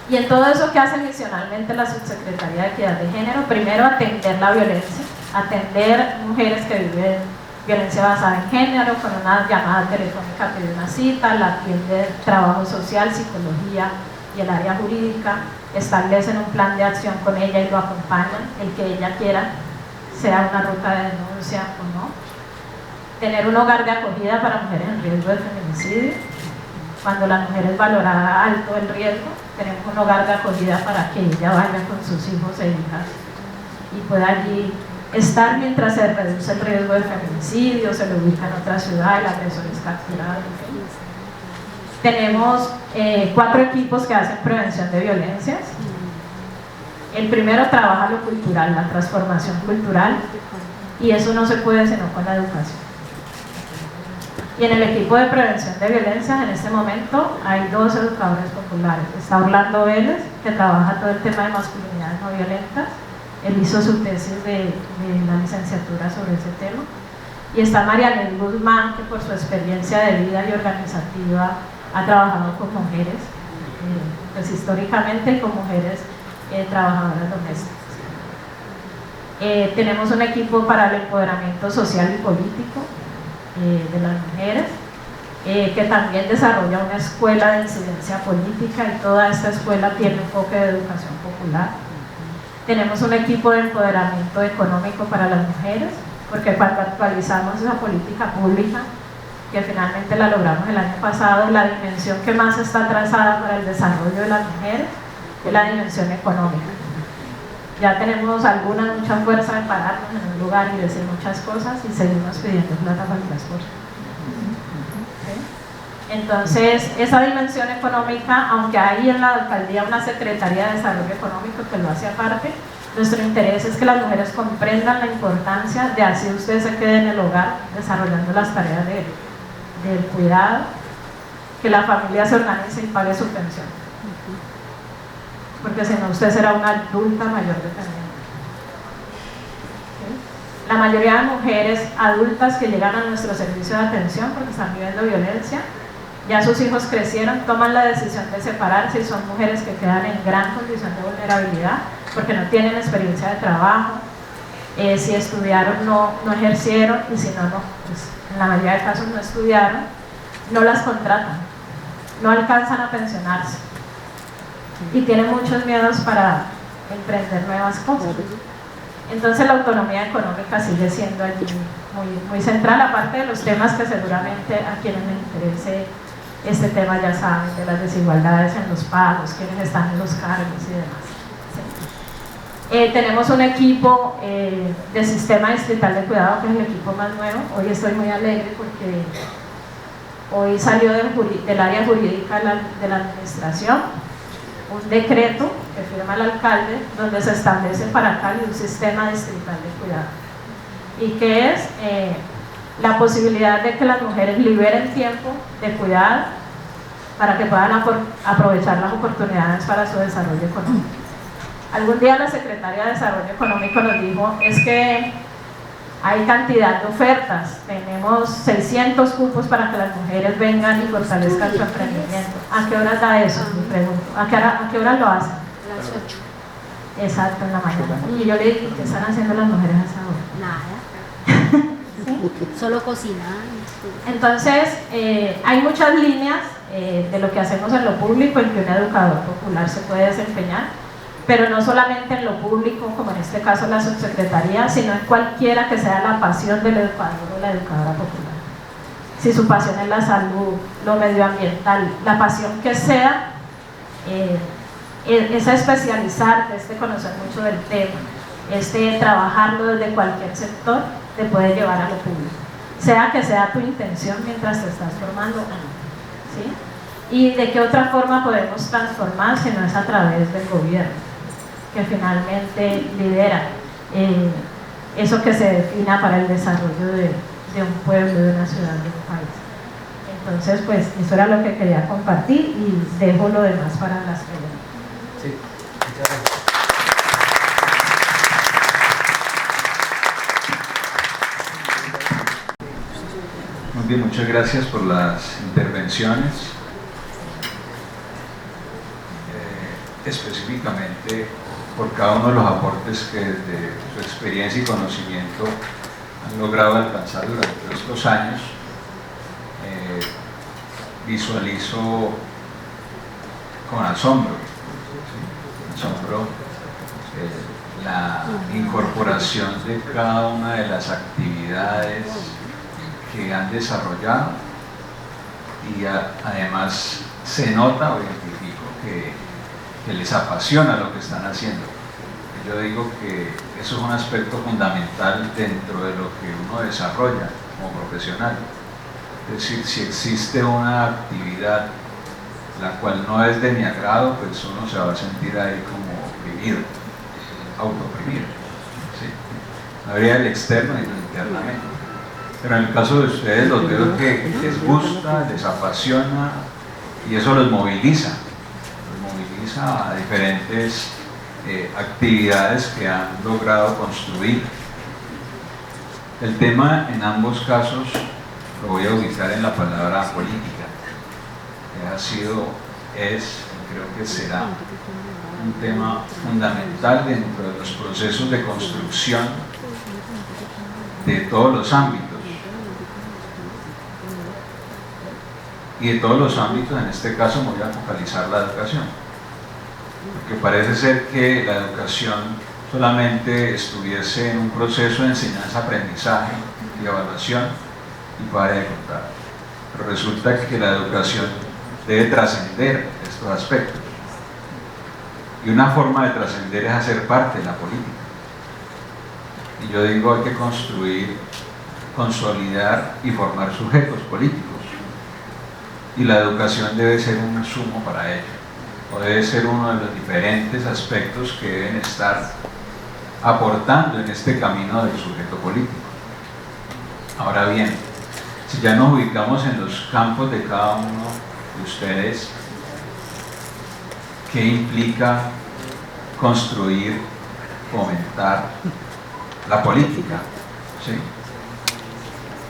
Y en todo eso que hace misionalmente la subsecretaría de Equidad de Género, primero atender la violencia, atender mujeres que viven violencia basada en género, con una llamada telefónica, pedir una cita, la atiende trabajo social, psicología y el área jurídica, establecen un plan de acción con ella y lo acompañan, el que ella quiera, sea una ruta de denuncia o no. Tener un hogar de acogida para mujeres en riesgo de feminicidio. Cuando la mujer es valorada alto el riesgo, tenemos un hogar de acogida para que ella vaya con sus hijos e hijas y pueda allí estar mientras se reduce el riesgo de feminicidio, se lo ubica en otra ciudad, el agresor es capturado. Tenemos 4 equipos que hacen prevención de violencias. El primero trabaja lo cultural, la transformación cultural, y eso no se puede sino con la educación. Y en el equipo de prevención de violencias, en este momento, hay 2 educadores populares. Está Orlando Vélez, que trabaja todo el tema de masculinidades no violentas. Él hizo su tesis de la licenciatura sobre ese tema. Y está Marianel Guzmán, que por su experiencia de vida y organizativa ha trabajado con mujeres, pues históricamente con mujeres trabajadoras domésticas. Tenemos un equipo para el empoderamiento social y político de las mujeres, que también desarrolla una escuela de incidencia política, y toda esta escuela tiene enfoque de educación popular. Tenemos un equipo de empoderamiento económico para las mujeres, porque cuando actualizamos esa política pública, que finalmente la logramos el año pasado, la dimensión que más está trazada para el desarrollo de las mujeres es la dimensión económica. Ya tenemos mucha fuerza de pararnos en un lugar y decir muchas cosas y seguimos pidiendo plata para el transporte. ¿Sí? Entonces, esa dimensión económica, aunque hay en la alcaldía una Secretaría de Desarrollo Económico que lo hace aparte, nuestro interés es que las mujeres comprendan la importancia de así usted se quede en el hogar desarrollando las tareas del cuidado, que la familia se organice y pague su pensión, porque si no usted será una adulta mayor dependiente. ¿Sí? La mayoría de mujeres adultas que llegan a nuestro servicio de atención porque están viviendo violencia ya sus hijos crecieron, toman la decisión de separarse y son mujeres que quedan en gran condición de vulnerabilidad porque no tienen experiencia de trabajo, si estudiaron no ejercieron, y si no, pues en la mayoría de casos no estudiaron, no las contratan, no alcanzan a pensionarse y tienen muchos miedos para emprender nuevas cosas. Entonces la autonomía económica sigue siendo allí muy central, aparte de los temas que seguramente a quienes les interese este tema ya saben, de las desigualdades en los pagos, quienes están en los cargos y demás. Sí. Tenemos un equipo de sistema distrital de cuidado, que es el equipo más nuevo. Hoy estoy muy alegre porque hoy salió del área jurídica de la administración un decreto que firma el alcalde donde se establece para Cali un sistema distrital de cuidado y que es la posibilidad de que las mujeres liberen tiempo de cuidado para que puedan aprovechar las oportunidades para su desarrollo económico. Algún día la secretaria de Desarrollo Económico nos dijo, es que hay cantidad de ofertas, tenemos 600 cupos para que las mujeres vengan y fortalezcan su emprendimiento. ¿A qué horas da eso? Me pregunto. ¿A qué horas lo hacen? A las 8. Exacto, en la mañana. Y yo le dije, ¿qué están haciendo las mujeres a esa hora? Nada. ¿Sí? Solo cocinar. Entonces, hay muchas líneas de lo que hacemos en lo público en que un educador popular se puede desempeñar, pero no solamente en lo público, como en este caso la subsecretaría, sino en cualquiera que sea la pasión del educador o la educadora popular. Si su pasión es la salud, lo medioambiental, la pasión que sea, es especializarte, conocer mucho del tema, trabajarlo desde cualquier sector, te puede llevar a lo público. Sea que sea tu intención mientras te estás formando o no. ¿Sí? ¿Y de qué otra forma podemos transformar si no es a través del gobierno, que finalmente lidera eso que se defina para el desarrollo de un pueblo, de una ciudad, de un país? Entonces, pues eso era lo que quería compartir y dejo lo demás para las preguntas. Sí, muchas gracias. Muy bien, muchas gracias por las intervenciones. Específicamente por cada uno de los aportes que desde su experiencia y conocimiento han logrado alcanzar durante estos años. Visualizo con asombro, la incorporación de cada una de las actividades que han desarrollado y además se nota o identifico que les apasiona lo que están haciendo. Yo digo que eso es un aspecto fundamental dentro de lo que uno desarrolla como profesional. Es decir, si existe una actividad la cual no es de mi agrado, pues uno se va a sentir ahí como oprimido, autooprimido, ¿sí? No habría el externo y lo internamente. Pero en el caso de ustedes los veo que les gusta, les apasiona y eso los moviliza a diferentes actividades que han logrado construir. El tema en ambos casos lo voy a ubicar en la palabra política. Ha sido, es, creo que será un tema fundamental dentro de los procesos de construcción de todos los ámbitos. Y de todos los ámbitos, en este caso me voy a focalizar la educación, porque parece ser que la educación solamente estuviese en un proceso de enseñanza-aprendizaje y evaluación y para de contar. Pero resulta que la educación debe trascender estos aspectos. Y una forma de trascender es hacer parte de la política. Y yo digo, hay que construir, consolidar y formar sujetos políticos. Y la educación debe ser un insumo para ello, o debe ser uno de los diferentes aspectos que deben estar aportando en este camino del sujeto político. Ahora bien, si ya nos ubicamos en los campos de cada uno de ustedes, ¿qué implica construir, fomentar la política? ¿Sí?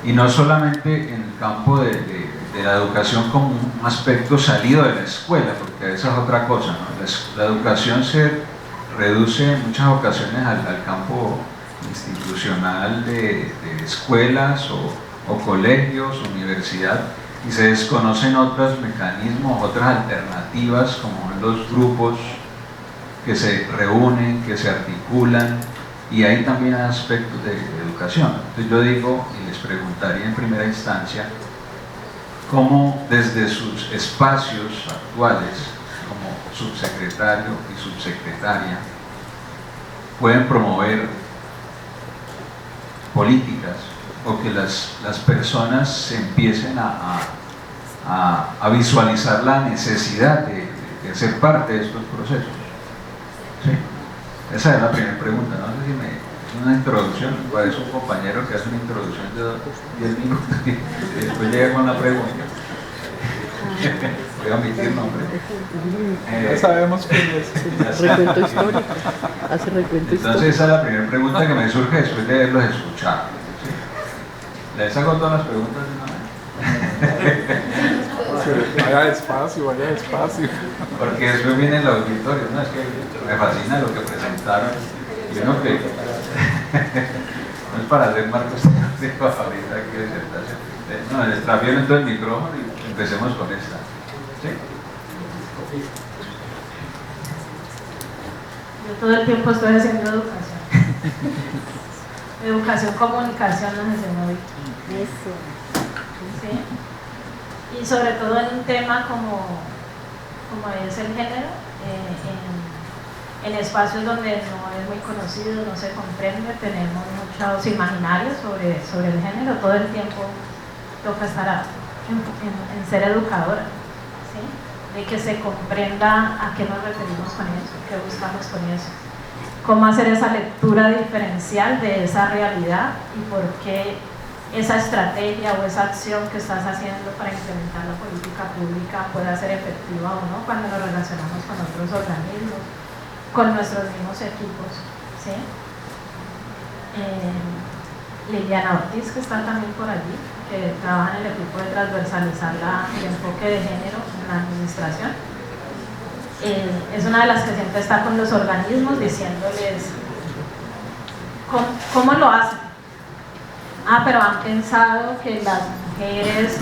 y no solamente en el campo de la educación como un aspecto salido de la escuela, porque esa es otra cosa, ¿no? La educación se reduce en muchas ocasiones al campo institucional de escuelas o colegios, universidad, y se desconocen otros mecanismos, otras alternativas, como los grupos que se reúnen, que se articulan, y hay también aspectos de educación. Entonces yo digo, y les preguntaría en primera instancia, cómo desde sus espacios actuales, como subsecretario y subsecretaria, pueden promover políticas o que las personas se empiecen a visualizar la necesidad de ser parte de estos procesos. ¿Sí? Esa es la primera pregunta, no sé si es una introducción, es un compañero que hace una introducción de 10 minutos y después llega con la pregunta. Voy a omitir nombre. Ya sabemos quién es. Recuento histórico. Hace recuento Entonces histórico. esa es la primera pregunta que me surge después de haberlos escuchado. ¿Sí? ¿Les hago todas las preguntas de una vez? Vaya despacio, vaya despacio. Porque después viene el auditorio, ¿no? Es que me fascina lo que presentaron. Y uno que no es para hacer marcos temáticos ahorita que disertación. No, les trafiero entonces el micrófono y empecemos con esta. ¿Sí? Yo todo el tiempo estoy haciendo educación. Educación, comunicación nos enseñó hoy. Eso. ¿Sí? Y sobre todo en un tema como es el género, en espacios donde no es muy conocido, no se comprende, tenemos muchos imaginarios sobre el género, todo el tiempo toca estar en ser educadora, ¿sí? De que se comprenda a qué nos referimos con eso, qué buscamos con eso, cómo hacer esa lectura diferencial de esa realidad y por qué esa estrategia o esa acción que estás haciendo para implementar la política pública pueda ser efectiva o no cuando nos relacionamos con otros organismos, con nuestros mismos equipos, ¿sí? Liliana Ortiz, que está también por allí, que trabaja en el equipo de transversalizar el enfoque de género en la administración, es una de las que siempre está con los organismos diciéndoles cómo lo hacen. Pero han pensado que las mujeres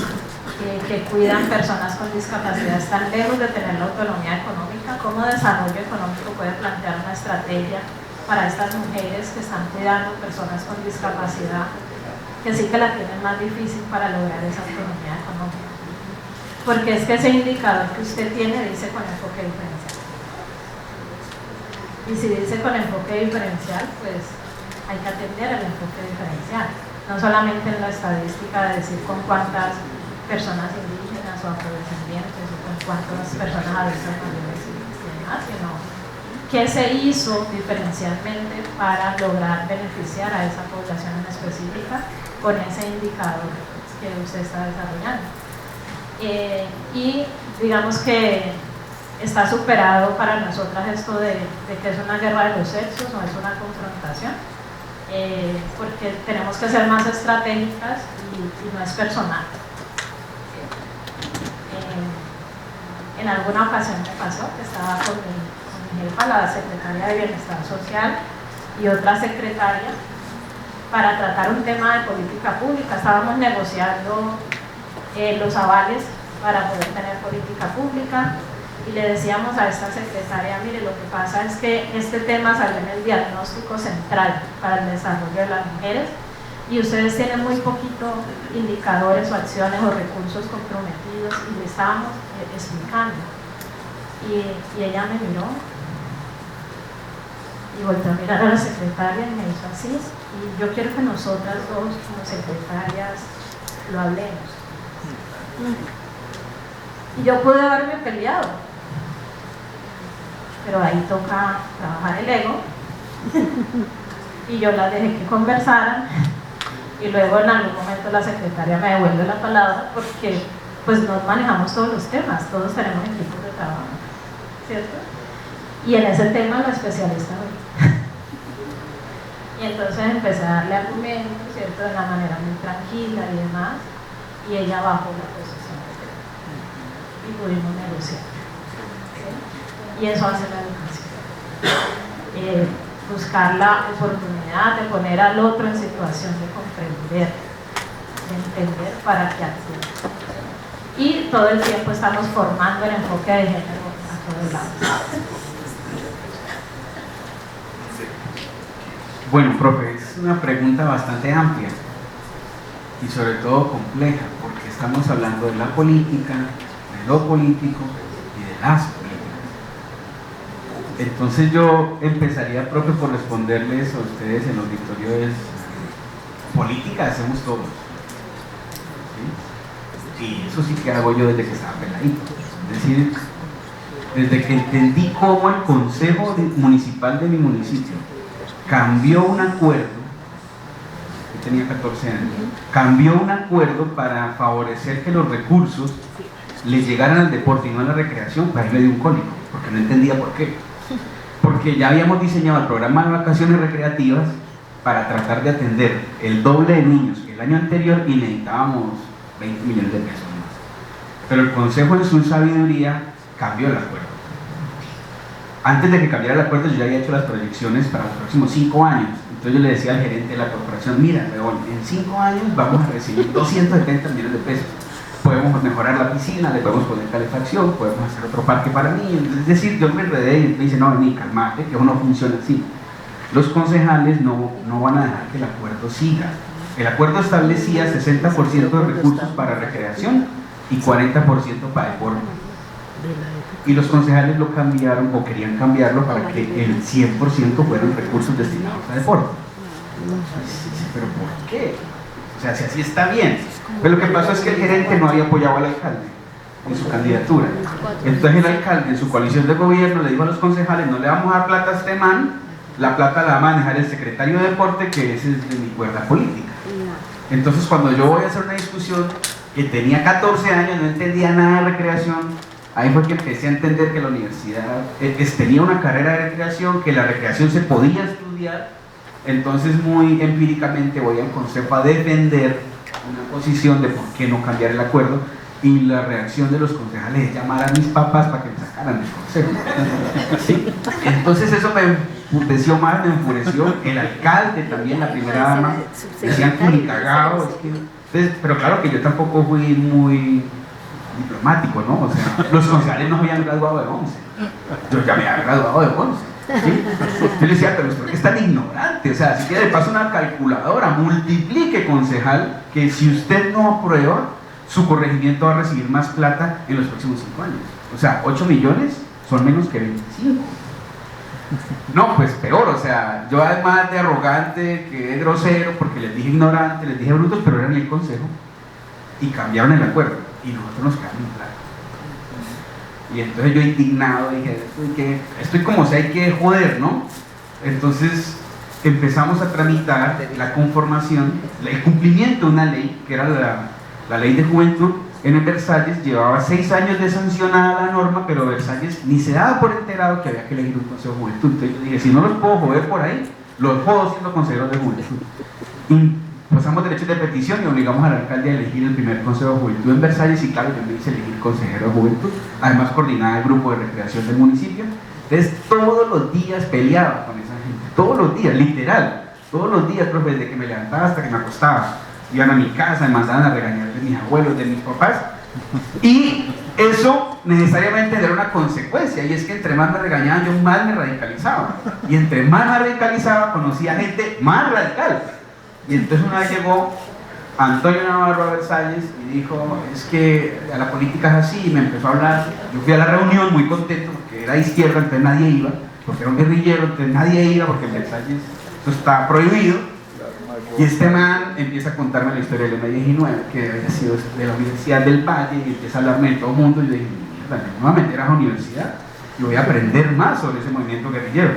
que cuidan personas con discapacidad están lejos de tener la autonomía económica. ¿Cómo desarrollo económico puede plantear una estrategia para estas mujeres que están cuidando personas con discapacidad, que sí que la tienen más difícil para lograr esa autonomía económica? Porque es que ese indicador que usted tiene dice con enfoque diferencial. Y si dice con enfoque diferencial, pues hay que atender al enfoque diferencial. No solamente en la estadística de decir con cuántas personas indígenas o afrodescendientes o con cuántas personas adultas mayores y demás, sino qué se hizo diferencialmente para lograr beneficiar a esa población en específica con ese indicador que usted está desarrollando. Y digamos que está superado para nosotras esto de que es una guerra de los sexos, no es una confrontación. Porque tenemos que ser más estratégicas y no es personal. En alguna ocasión me pasó que estaba con mi jefa, la secretaria de Bienestar Social, y otra secretaria para tratar un tema de política pública. Estábamos negociando los avales para poder tener política pública. Y le decíamos a esta secretaria, mire, lo que pasa es que este tema salió en el diagnóstico central para el desarrollo de las mujeres y ustedes tienen muy poquito indicadores o acciones o recursos comprometidos, y le estábamos explicando. Y ella me miró y volvió a mirar a la secretaria y me hizo así, y yo quiero que nosotras dos como secretarias lo hablemos. Y yo pude haberme peleado, pero ahí toca trabajar el ego y yo las dejé que conversaran, y luego en algún momento la secretaria me devuelve la palabra porque pues no manejamos todos los temas, todos tenemos equipos de trabajo, ¿cierto? Y en ese tema la especialista Y entonces empecé a darle argumentos, ¿cierto?, de una manera muy tranquila y demás, y ella bajó la posición y pudimos negociar. ¿Sí? Y eso hace la educación. Buscar la oportunidad de poner al otro en situación de comprender, de entender para que actúe. Y todo el tiempo estamos formando el enfoque de género a todos lados. Bueno, profe, es una pregunta bastante amplia y sobre todo compleja, porque estamos hablando de la política, de lo político y de las políticas. Entonces yo empezaría, profe, por responderles a ustedes en los auditorio. Política hacemos todos, ¿sí? Y eso sí que hago yo desde que estaba peladito. Es decir, desde que entendí cómo el Consejo Municipal de mi municipio cambió un acuerdo, yo tenía 14 años, cambió un acuerdo para favorecer que los recursos le llegaran al deporte y no a la recreación, para irle de un cólico, porque no entendía por qué. Porque ya habíamos diseñado el programa de vacaciones recreativas para tratar de atender el doble de niños que el año anterior y necesitábamos 20 millones de pesos más. Pero el Consejo en su sabiduría cambió el acuerdo. Antes de que cambiara el acuerdo yo ya había hecho las proyecciones para los próximos 5 años. Entonces yo le decía al gerente de la corporación, mira, León, en 5 años vamos a recibir 270 millones de pesos. Podemos mejorar la piscina, le podemos poner calefacción, podemos hacer otro parque para niños. Es decir, yo me enredé y me dice, no, ni calmate, que eso no funciona así. Los concejales no van a dejar que el acuerdo siga. El acuerdo establecía 60% de recursos para recreación y 40% para deporte. Y los concejales lo cambiaron o querían cambiarlo para que el 100% fueran recursos destinados a deporte. ¿Pero por qué? O sea, si así está bien. Pero lo que pasó es que el gerente no había apoyado al alcalde en su candidatura. Entonces el alcalde en su coalición de gobierno le dijo a los concejales, no le vamos a dar plata a este man, la plata la va a manejar el secretario de deporte, que ese es de mi cuerda política. Entonces cuando yo voy a hacer una discusión, que tenía 14 años, no entendía nada de recreación, ahí fue que empecé a entender que la universidad tenía una carrera de recreación, que la recreación se podía estudiar. Entonces muy empíricamente voy al consejo a defender una posición de por qué no cambiar el acuerdo, y la reacción de los concejales es llamar a mis papás para que me sacaran del consejo. ¿Sí? Entonces eso me emputeció más, me enfureció. El alcalde también, la primera dama, decían que ni cagado. Entonces, pero claro que yo tampoco fui muy diplomático, ¿no? O sea, los concejales no habían graduado de 11. Yo ya me había graduado de 11. ¿Sí? Yo le decía, pero usted es tan ignorante, o sea, si quiere le paso una calculadora, multiplique, concejal, que si usted no aprueba, su corregimiento va a recibir más plata en los próximos 5 años. O sea, 8 millones son menos que 25. No, pues peor, o sea, yo además de arrogante, que de grosero, porque les dije ignorante, les dije brutos, pero eran el consejo, y cambiaron el acuerdo, y nosotros nos quedamos en plata. Y entonces yo indignado dije, estoy como si hay que joder, ¿no? Entonces empezamos a tramitar la conformación, el cumplimiento de una ley, que era la ley de juventud. En el Versalles llevaba 6 años de sancionada la norma, pero Versalles ni se daba por enterado que había que elegir un consejo de juventud. Entonces yo dije, si no los puedo joder por ahí, los jodo siendo consejeros de juventud. Y pasamos derechos de petición y obligamos al alcalde a elegir el primer consejo de juventud en Versalles, y claro, yo me hice elegir consejero de juventud, además coordinaba el grupo de recreación del municipio. Entonces todos los días peleaba con esa gente, todos los días, literal, todos los días, profe, desde que me levantaba hasta que me acostaba. Iban a mi casa, me mandaban a regañar de mis abuelos, de mis papás, y eso necesariamente era una consecuencia, y es que entre más me regañaban, yo más me radicalizaba, y entre más me radicalizaba, conocía gente más radical. Y entonces una vez llegó Antonio Navarro a Versalles y dijo, es que a la política es así, y me empezó a hablar. Yo fui a la reunión muy contento porque era izquierda, entonces nadie iba, porque era un guerrillero, entonces nadie iba, porque en Versalles eso está prohibido. Y este man empieza a contarme la historia de Elena 19, que había sido de la Universidad del Valle, y empieza a hablarme de todo el mundo. Y yo dije, mierda, me voy a meter a la universidad y voy a aprender más sobre ese movimiento guerrillero.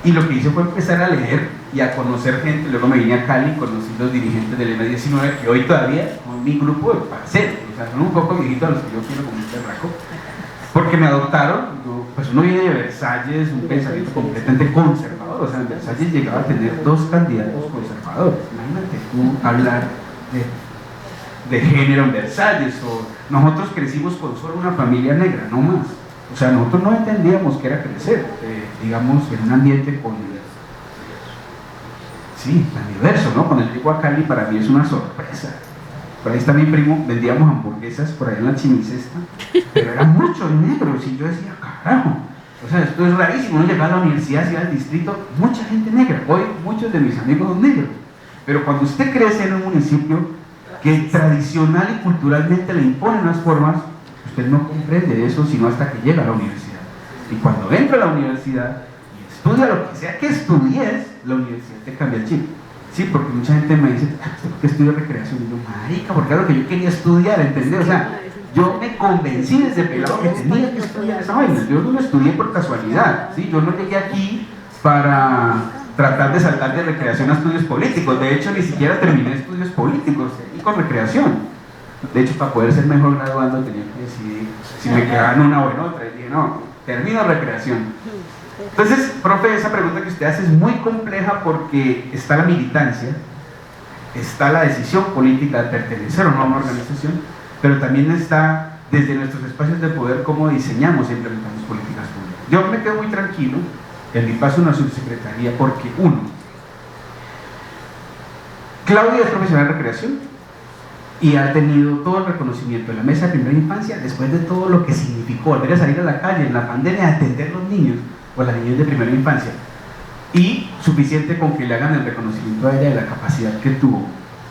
Y lo que hice fue empezar a leer y a conocer gente. Luego me vine a Cali y conocí los dirigentes de Elena 19, que hoy todavía son mi grupo de parceros, o sea, son un poco viejitos a los que yo quiero como un perraco, porque me adoptaron. Pues uno viene de Versalles, un pensamiento completamente conservador, O sea, Versalles llegaba a tener 2 candidatos conservadores. Imagínate tú hablar de género en Versalles, o nosotros crecimos con solo una familia negra, no más. O sea, nosotros no entendíamos qué era crecer, digamos, en un ambiente con... Sí, tan diverso, ¿no? Cuando yo llego a Cali, para mí es una sorpresa. Por ahí está mi primo, vendíamos hamburguesas por ahí en la Chinicesta, pero eran muchos negros, y yo decía, carajo, o sea, esto es rarísimo. Uno llegaba a la universidad, hacia el distrito, mucha gente negra. Hoy muchos de mis amigos son negros, pero cuando usted crece en un municipio que tradicional y culturalmente le imponen las formas, usted no comprende eso sino hasta que llega a la universidad. Y cuando entra a la universidad y estudia lo que sea que estudies, la universidad te cambia el chip. Sí, porque mucha gente me dice, ¿por qué estudio recreación? Y yo, marica, porque era lo que yo quería estudiar, ¿entendés? O sea, yo me convencí desde pelado que tenía que estudiar esa vaina. Yo no lo estudié por casualidad, ¿sí? Yo no llegué aquí para tratar de saltar de recreación a estudios políticos. De hecho, ni siquiera terminé estudios políticos y con recreación. De hecho, para poder ser mejor graduando tenía que decidir si me quedaba en una o en otra. Y dije, no, termino recreación. Entonces, profe, esa pregunta que usted hace es muy compleja porque está la militancia, está la decisión política de pertenecer o no a una organización, pero también está desde nuestros espacios de poder cómo diseñamos e implementamos políticas públicas. Yo me quedo muy tranquilo en mi paso a una subsecretaría porque, uno, Claudia es profesional de recreación y ha tenido todo el reconocimiento de la mesa de primera infancia después de todo lo que significó volver a salir a la calle en la pandemia a atender a los niños o a las niñas de primera infancia, y suficiente con que le hagan el reconocimiento a ella de la capacidad que tuvo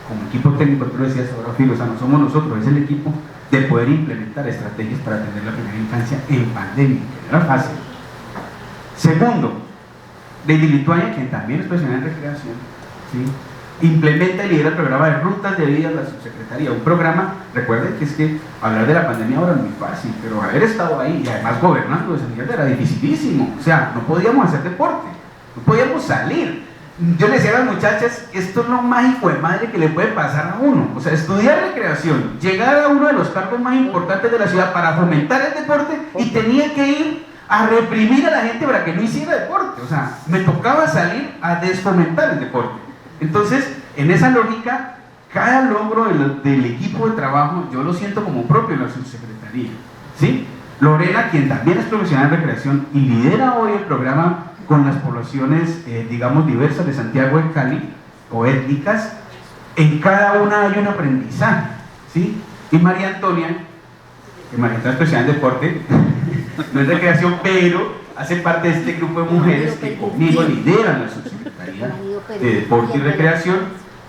como equipo técnico. Tú lo decías ahora, Filo, o sea, no somos nosotros, es el equipo de poder implementar estrategias para atender la primera infancia en pandemia, que no era fácil. Segundo, Lady Lituania, quien también es profesional en recreación, ¿sí?, implementa y lidera el programa de rutas de vida de la subsecretaría. Un programa, recuerden que es que hablar de la pandemia ahora es muy fácil, pero haber estado ahí y además gobernando esa mierda era dificilísimo. O sea, no podíamos hacer deporte, no podíamos salir. Yo le decía a las muchachas, esto es lo más hijo de madre que le puede pasar a uno. O sea, estudiar recreación, llegar a uno de los cargos más importantes de la ciudad para fomentar el deporte y tenía que ir a reprimir a la gente para que no hiciera deporte. O sea, me tocaba salir a desfomentar el deporte. Entonces, en esa lógica, cada logro del equipo de trabajo yo lo siento como propio en la subsecretaría, ¿sí? Lorena, quien también es profesional de recreación y lidera hoy el programa con las poblaciones, digamos, diversas de Santiago de Cali, o étnicas, en cada una hay un aprendizaje, ¿sí? Y María Antonia, que María Antonia es profesional de deporte, no es recreación, pero hace parte de este grupo de mujeres que conmigo lideran la subsecretaría de Deporte y Recreación.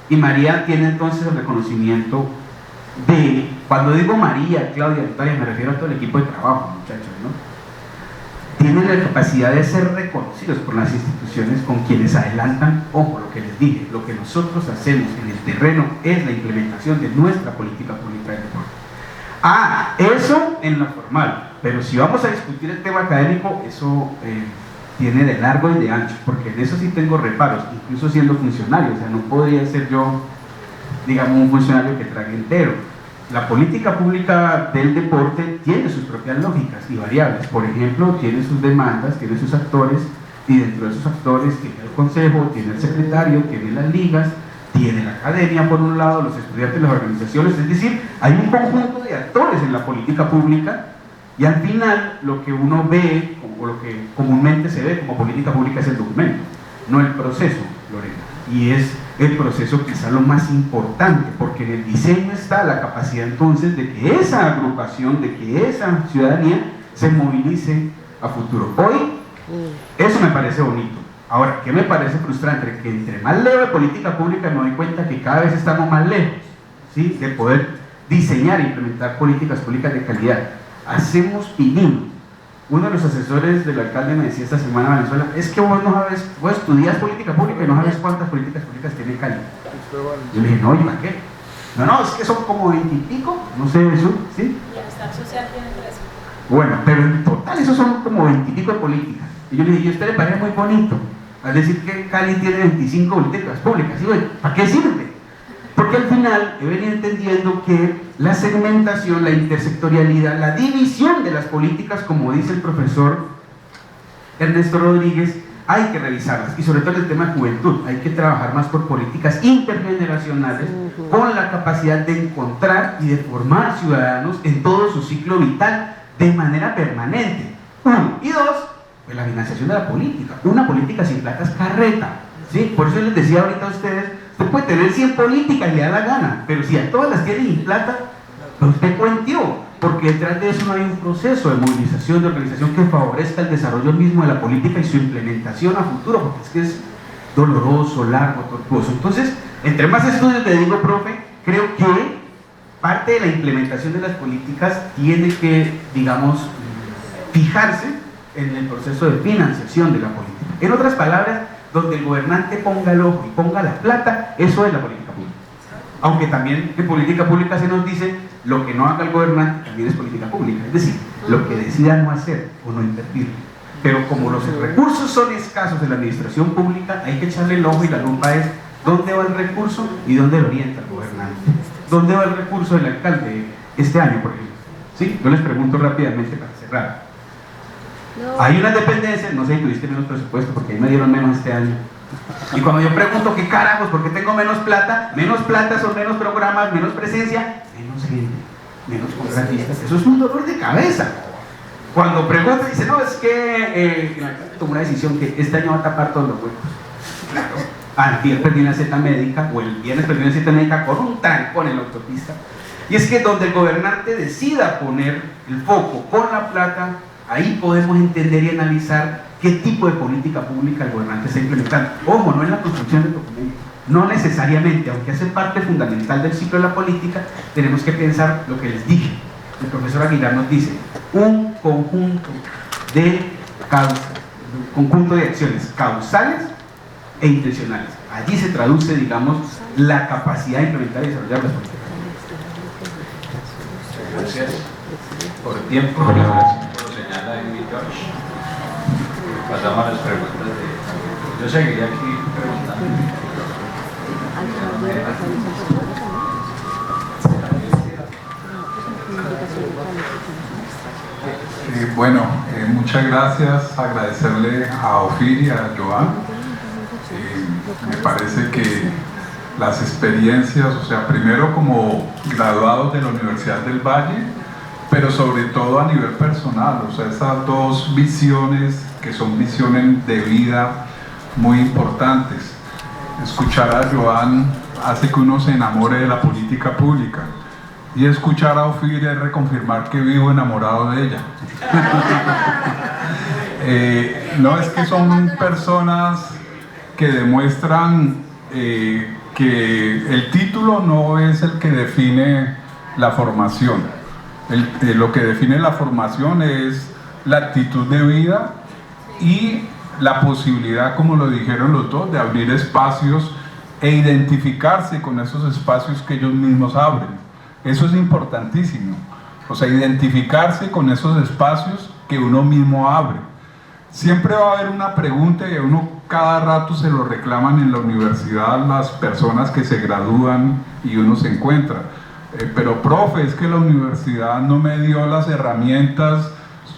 Y María tiene entonces el reconocimiento de, cuando digo María, Claudia, Natalia, me refiero a todo el equipo de trabajo, muchachos, ¿no? Tienen la capacidad de ser reconocidos por las instituciones con quienes adelantan, ojo, lo que les dije, lo que nosotros hacemos en el terreno es la implementación de nuestra política pública de deporte. Eso en lo formal, pero si vamos a discutir el tema académico, eso tiene de largo y de ancho, porque en eso sí tengo reparos, incluso siendo funcionario. O sea, no podría ser yo, digamos, un funcionario que trague entero. La política pública del deporte tiene sus propias lógicas y variables. Por ejemplo, tiene sus demandas, tiene sus actores, y dentro de esos actores tiene el consejo, tiene el secretario, tiene las ligas, tiene la academia por un lado, los estudiantes, las organizaciones. Es decir, hay un conjunto de actores en la política pública, y al final lo que uno ve, o lo que comúnmente se ve como política pública, es el documento, no el proceso, Lorena. Y es el proceso quizá lo más importante, porque en el diseño está la capacidad entonces de que esa agrupación, de que esa ciudadanía se movilice a futuro. Hoy, eso me parece bonito. Ahora, ¿qué me parece frustrante? Que entre más leo de política pública me doy cuenta que cada vez estamos más lejos, ¿sí?, de poder diseñar e implementar políticas públicas de calidad. Hacemos pininos. Uno de los asesores del alcalde me decía esta semana en Venezuela, es que vos no sabes, vos estudias política pública y no sabes cuántas políticas públicas tiene Cali. Yo le dije, no, ¿y para qué? No, es que son como 20 y pico, no sé eso, ¿sí? Bienestar social tiene 13. Bueno, pero en total esos son como 20 y pico de políticas. Y yo le dije, ¿y a usted le parece muy bonito al decir que Cali tiene 25 políticas públicas? Y bueno, ¿para qué sirve? Porque al final he venido entendiendo que la segmentación, la intersectorialidad, la división de las políticas, como dice el profesor Ernesto Rodríguez, hay que revisarlas, y sobre todo en el tema de juventud, hay que trabajar más por políticas intergeneracionales con la capacidad de encontrar y de formar ciudadanos en todo su ciclo vital de manera permanente. Uno. Y dos, pues la financiación de la política. Una política sin plata es carreta, ¿sí? Por eso les decía ahorita a ustedes, usted puede tener 100 políticas y le da la gana, pero si a todas las tienen sin plata, pues usted cuenteó, porque detrás de eso no hay un proceso de movilización, de organización que favorezca el desarrollo mismo de la política y su implementación a futuro, porque es que es doloroso, largo, tortuoso. Entonces, entre más estudios le digo, profe, creo que parte de la implementación de las políticas tiene que, digamos, fijarse en el proceso de financiación de la política. En otras palabras, donde el gobernante ponga el ojo y ponga la plata, eso es la política pública. Aunque también en política pública se nos dice lo que no haga el gobernante también es política pública, es decir, lo que decida no hacer o no invertir. Pero como los recursos son escasos de la administración pública, hay que echarle el ojo, y la lupa es dónde va el recurso y dónde lo orienta el gobernante. ¿Dónde va el recurso del alcalde este año, por ejemplo? ¿Sí? Yo les pregunto rápidamente para cerrar. Hay unas dependencias, no sé si tuviste menos presupuesto, porque ahí me dieron menos este año. Y cuando yo pregunto qué carajos, ¿por qué tengo menos plata son menos programas, menos presencia, menos gente, menos contratistas. Eso es un dolor de cabeza. Cuando pregunto, dice, no, es que el alcalde tomó una decisión que este año va a tapar todos los huecos. Claro, antier perdí una cita médica, o el viernes perdí una cita médica con un trancón en la autopista. Y es que donde el gobernante decida poner el foco con la plata, ahí podemos entender y analizar qué tipo de política pública el gobernante está implementando. Ojo, no en la construcción del documento, no necesariamente, aunque hace parte fundamental del ciclo de la política, tenemos que pensar lo que les dije. El profesor Aguilar nos dice, un conjunto de acciones causales e intencionales. Allí se traduce, digamos, la capacidad de implementar y desarrollar las políticas. Gracias por el tiempo, gracias por señalar en mi George. Pasamos a las preguntas de... Yo seguiría aquí preguntando. Muchas gracias, agradecerle a Ofir y a Joan. Me parece que las experiencias, o sea, primero como graduados de la Universidad del Valle, pero sobre todo a nivel personal, o sea, esas dos visiones que son visiones de vida muy importantes. Escuchar a Joan hace que uno se enamore de la política pública, y escuchar a Ofir es reconfirmar que vivo enamorado de ella. No, es que son personas que demuestran que el título no es el que define la formación. Lo que define la formación es la actitud de vida y la posibilidad, como lo dijeron los dos, de abrir espacios e identificarse con esos espacios que ellos mismos abren. Eso es importantísimo, o sea, identificarse con esos espacios que uno mismo abre. Siempre va a haber una pregunta, y a uno cada rato se lo reclaman en la universidad las personas que se gradúan, y uno se encuentra, pero profe, es que la universidad no me dio las herramientas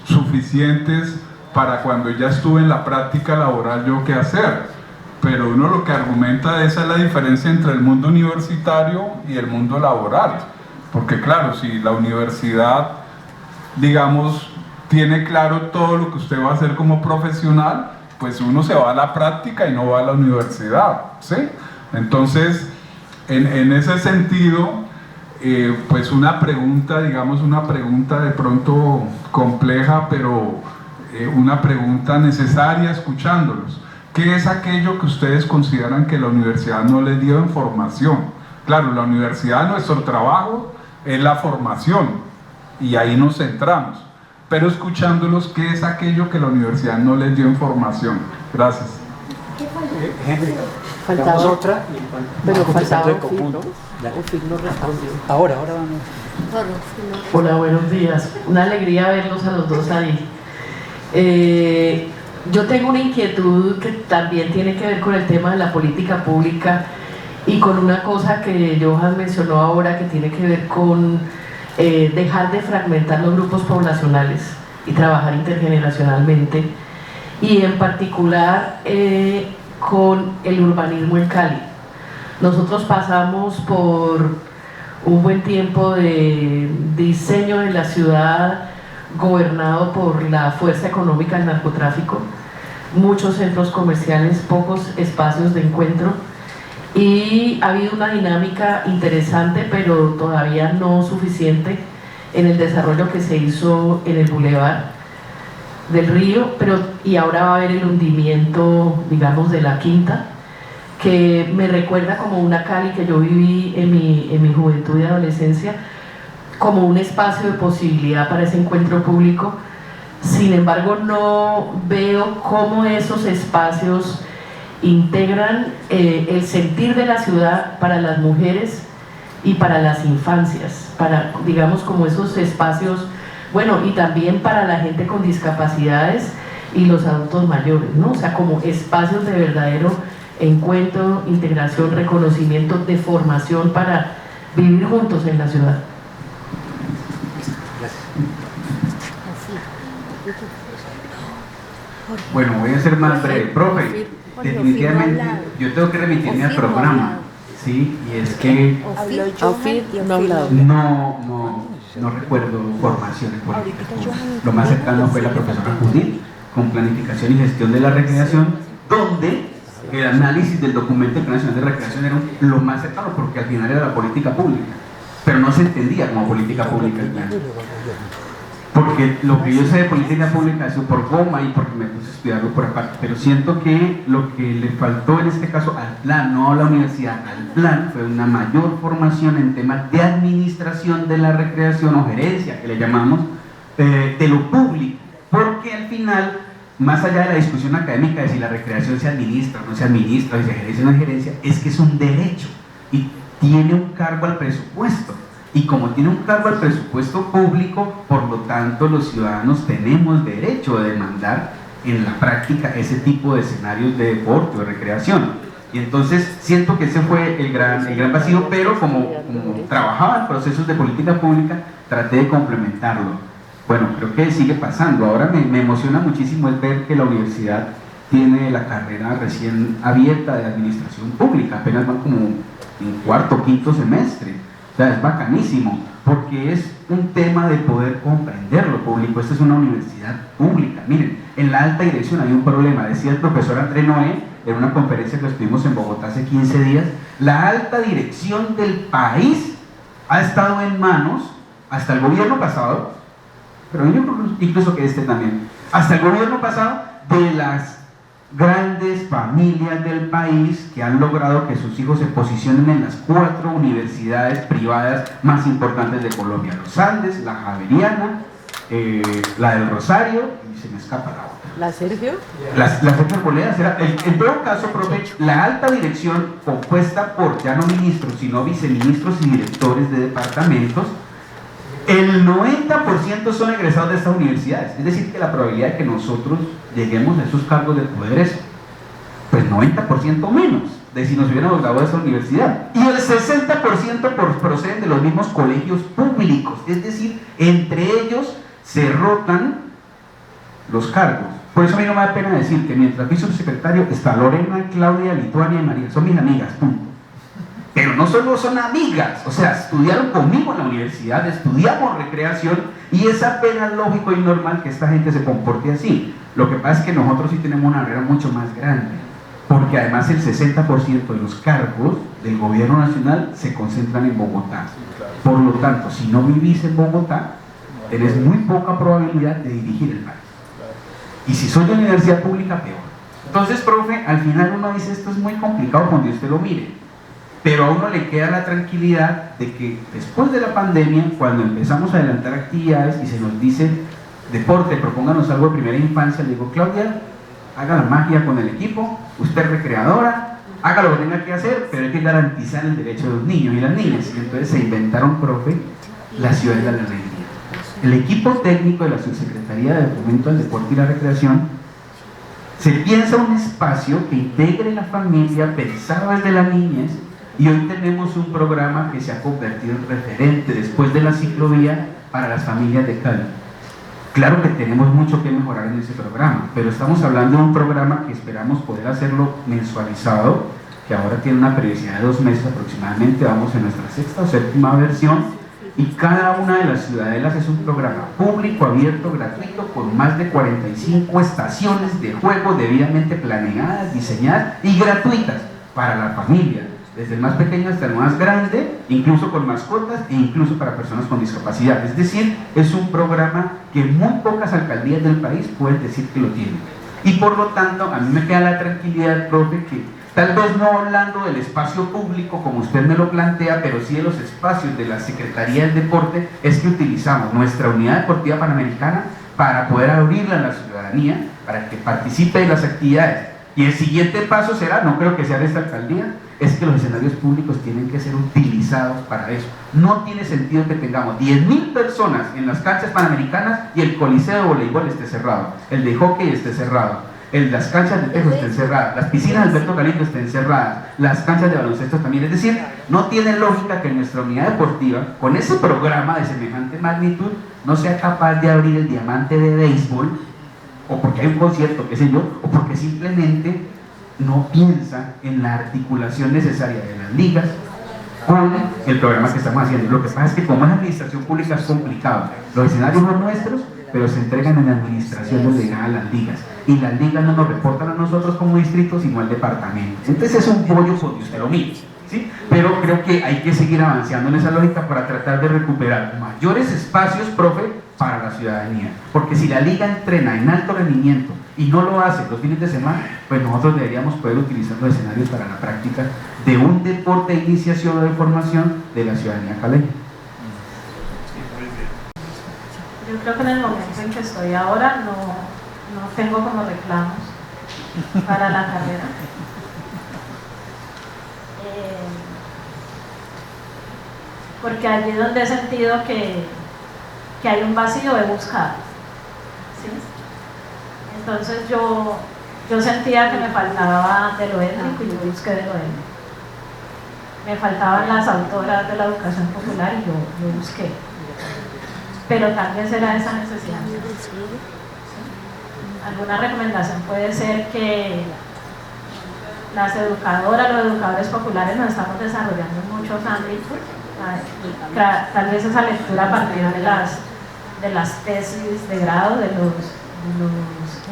suficientes para cuando ya estuve en la práctica laboral yo qué hacer. Pero uno lo que argumenta, esa es la diferencia entre el mundo universitario y el mundo laboral. Porque claro, si la universidad, digamos, tiene claro todo lo que usted va a hacer como profesional, pues uno se va a la práctica y no va a la universidad, ¿sí? Entonces, en ese sentido, pues una pregunta, digamos, una pregunta de pronto compleja, pero una pregunta necesaria escuchándolos. ¿Qué es aquello que ustedes consideran que la universidad no les dio en formación? Claro, la universidad, nuestro trabajo es la formación, y ahí nos centramos, pero escuchándolos, ¿qué es aquello que la universidad no les dio en formación? Gracias. Faltaba otra, pero faltaba el conjunto. Ofir no respondió. Ahora vamos. Hola, buenos días. Una alegría verlos a los dos ahí. Yo tengo una inquietud que también tiene que ver con el tema de la política pública y con una cosa que Johan mencionó ahora, que tiene que ver con dejar de fragmentar los grupos poblacionales y trabajar intergeneracionalmente. y en particular con el urbanismo en Cali. Nosotros pasamos por un buen tiempo de diseño de la ciudad gobernado por la fuerza económica del narcotráfico, muchos centros comerciales, pocos espacios de encuentro, y ha habido una dinámica interesante pero todavía no suficiente en el desarrollo que se hizo en el Boulevard del Río, y ahora va a haber el hundimiento, digamos, de la Quinta, que me recuerda como una Cali que yo viví en mi juventud y adolescencia, como un espacio de posibilidad para ese encuentro público. Sin embargo, no veo cómo esos espacios integran el sentir de la ciudad para las mujeres y para las infancias, para, digamos, como esos espacios, bueno, y también para la gente con discapacidades y los adultos mayores, ¿no? O sea, como espacios de verdadero encuentro, integración, reconocimiento, de formación para vivir juntos en la ciudad. Bueno, voy a ser más breve. Profe, definitivamente yo tengo que remitirme al programa, ¿sí? Y es que no recuerdo formaciones políticas. Lo más cercano fue la profesora Judith, con planificación y gestión de la recreación, donde el análisis del documento internacional de recreación era lo más cercano, porque al final era la política pública, pero no se entendía como política pública el plan. Porque lo que yo sé de política pública es por goma y porque me puse a estudiarlo por aparte, pero siento que lo que le faltó en este caso al plan, no a la universidad, al plan, fue una mayor formación en temas de administración de la recreación o gerencia, que le llamamos, de lo público, porque al final, más allá de la discusión académica de si la recreación se administra o no se administra, si se gerencia o no se gerencia, es que es un derecho y tiene un cargo al presupuesto. Y como tiene un cargo al presupuesto público, por lo tanto los ciudadanos tenemos derecho a demandar en la práctica ese tipo de escenarios de deporte o de recreación. Y entonces siento que ese fue el gran vacío, pero como trabajaba en procesos de política pública, traté de complementarlo. Bueno, creo que sigue pasando. Ahora me emociona muchísimo el ver que la universidad tiene la carrera recién abierta de administración pública, apenas van como en cuarto o quinto semestre. O sea, es bacanísimo, porque es un tema de poder comprender lo público. Esta es una universidad pública. Miren, en la alta dirección hay un problema, decía el profesor André Noé en una conferencia que estuvimos en Bogotá hace 15 días, la alta dirección del país ha estado en manos, hasta el gobierno pasado, pero yo creo incluso que este también, hasta el gobierno pasado, de las grandes familias del país que han logrado que sus hijos se posicionen en las 4 universidades privadas más importantes de Colombia: los Andes, la Javeriana, la del Rosario, y se me escapa la otra. ¿La Sergio? La Sergio Arboledas. En todo caso, profe, la alta dirección, compuesta por ya no ministros, sino viceministros y directores de departamentos, el 90% son egresados de estas universidades. Es decir, que la probabilidad de que nosotros lleguemos a esos cargos de poder es pues 90% menos de si nos hubiéramos graduado de esa universidad. Y el 60% proceden de los mismos colegios públicos. Es decir, entre ellos se rotan los cargos. Por eso a mí no me da pena decir que mientras fui subsecretario está Lorena, Claudia, Lituania y María. Son mis amigas, punto. Pero no solo son amigas, o sea, estudiaron conmigo en la universidad, estudiamos recreación, y es apenas lógico y normal que esta gente se comporte así. Lo que pasa es que nosotros sí tenemos una barrera mucho más grande, porque además el 60% de los cargos del gobierno nacional se concentran en Bogotá. Por lo tanto, si no vivís en Bogotá, tenés muy poca probabilidad de dirigir el país. Y si soy de universidad pública, peor. Entonces, profe, al final uno dice, esto es muy complicado cuando usted lo mire. Pero a uno le queda la tranquilidad de que después de la pandemia, cuando empezamos a adelantar actividades y se nos dice, deporte, propónganos algo de primera infancia, le digo, Claudia, haga la magia con el equipo, usted es recreadora, haga lo que tenga que hacer, pero hay que garantizar el derecho de los niños y las niñas. Y entonces se inventaron, profe, la ciudad de la alegría. El equipo técnico de la Subsecretaría de Fomento al Deporte y la Recreación se piensa un espacio que integre la familia, pensado desde la niñez. Y hoy tenemos un programa que se ha convertido en referente después de la ciclovía para las familias de Cali. Claro que tenemos mucho que mejorar en ese programa, pero estamos hablando de un programa que esperamos poder hacerlo mensualizado, que ahora tiene una periodicidad de 2 meses aproximadamente. Vamos en nuestra 6ª o 7ª versión, y cada una de las ciudadelas es un programa público, abierto, gratuito, con más de 45 estaciones de juego debidamente planeadas, diseñadas y gratuitas para la familia, desde el más pequeño hasta el más grande, incluso con mascotas e incluso para personas con discapacidad. Es decir, es un programa que muy pocas alcaldías del país pueden decir que lo tienen. Y por lo tanto, a mí me queda la tranquilidad, profe, que tal vez no hablando del espacio público como usted me lo plantea, pero sí de los espacios de la Secretaría del Deporte, es que utilizamos nuestra unidad deportiva panamericana para poder abrirla a la ciudadanía, para que participe de las actividades. Y el siguiente paso será, no creo que sea de esta alcaldía, es que los escenarios públicos tienen que ser utilizados para eso. No tiene sentido que tengamos 10.000 personas en las canchas panamericanas y el coliseo de voleibol esté cerrado, el de hockey esté cerrado, las canchas de tejo estén cerradas, las piscinas de Alberto Galindo estén cerradas, las canchas de baloncesto también. Es decir, no tiene lógica que nuestra unidad deportiva, con ese programa de semejante magnitud, no sea capaz de abrir el diamante de béisbol, o porque hay un concierto, qué sé yo, o porque simplemente no piensa en la articulación necesaria de las ligas con el programa que estamos haciendo. Lo que pasa es que como es administración pública es complicado. Los escenarios son nuestros, pero se entregan en la administración delegada a las ligas, y las ligas no nos reportan a nosotros como distrito, sino al departamento. Entonces es un bollo porque usted lo mire, ¿sí? Pero creo que hay que seguir avanzando en esa lógica para tratar de recuperar mayores espacios, profe, para la ciudadanía, porque si la liga entrena en alto rendimiento y no lo hace los fines de semana, pues nosotros deberíamos poder utilizar los escenarios para la práctica de un deporte de iniciación o de formación de la ciudadanía caleña. Yo creo que en el momento en que estoy ahora no tengo como reclamos para la carrera. Porque allí es donde he sentido que hay un vacío, he buscado, ¿sí? Entonces yo sentía que me faltaba de lo étnico y yo busqué de lo étnico. Me faltaban las autoras de la educación popular y yo busqué. Pero también será esa necesidad. ¿Sí? Alguna recomendación puede ser que las educadoras, los educadores populares nos estamos desarrollando en muchos ámbitos. Tal vez esa lectura a partir de las tesis de grado, de los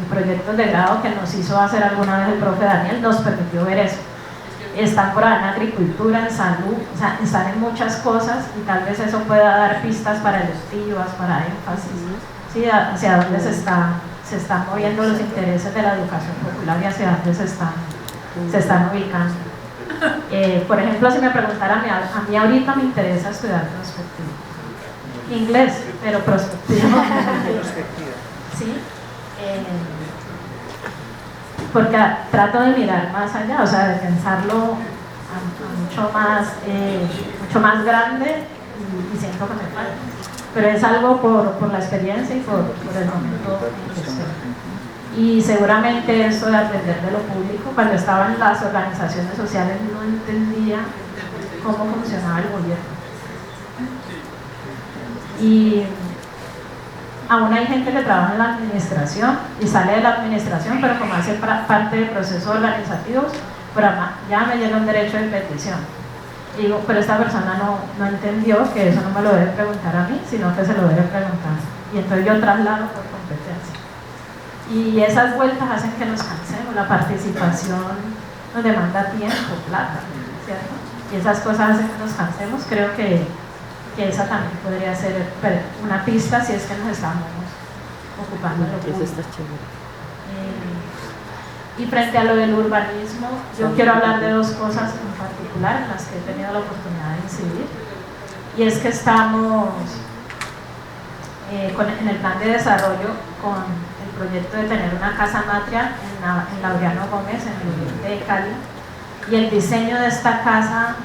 proyectos de grado que nos hizo hacer alguna vez el profe Daniel, nos permitió ver eso. Están por ahí en agricultura, en salud, o sea, están en muchas cosas, y tal vez eso pueda dar pistas para electivas, para énfasis, ¿sí? Hacia dónde se están moviendo los intereses de la educación popular y hacia dónde se están ubicando. Por ejemplo, si me preguntara a mí ahorita me interesa estudiar prospectiva. Inglés, pero prospectiva. ¿Sí? Porque trato de mirar más allá, o sea, de pensarlo mucho más grande, y siento que me falta. Pero es algo por la experiencia y por el momento en que estoy. Y seguramente esto de aprender de lo público, cuando estaba en las organizaciones sociales no entendía cómo funcionaba el gobierno. Y aún hay gente que trabaja en la administración y sale de la administración, pero como hace parte de procesos organizativos, pero ya me llega un derecho de petición. Y digo, pero esta persona no entendió que eso no me lo debe preguntar a mí, sino que se lo debe preguntar. Y entonces yo traslado por competencia. Y esas vueltas hacen que nos cansemos. La participación nos demanda tiempo, plata, ¿cierto? Y esas cosas hacen que nos cansemos. Creo que esa también podría ser una pista si es que nos estamos ocupando de lo público. Y frente a lo del urbanismo, yo quiero hablar de dos cosas en particular en las que he tenido la oportunidad de incidir. Y es que estamos en el plan de desarrollo con el proyecto de tener una casa matria en Laureano Gómez, en el oriente de Cali, y el diseño de esta casa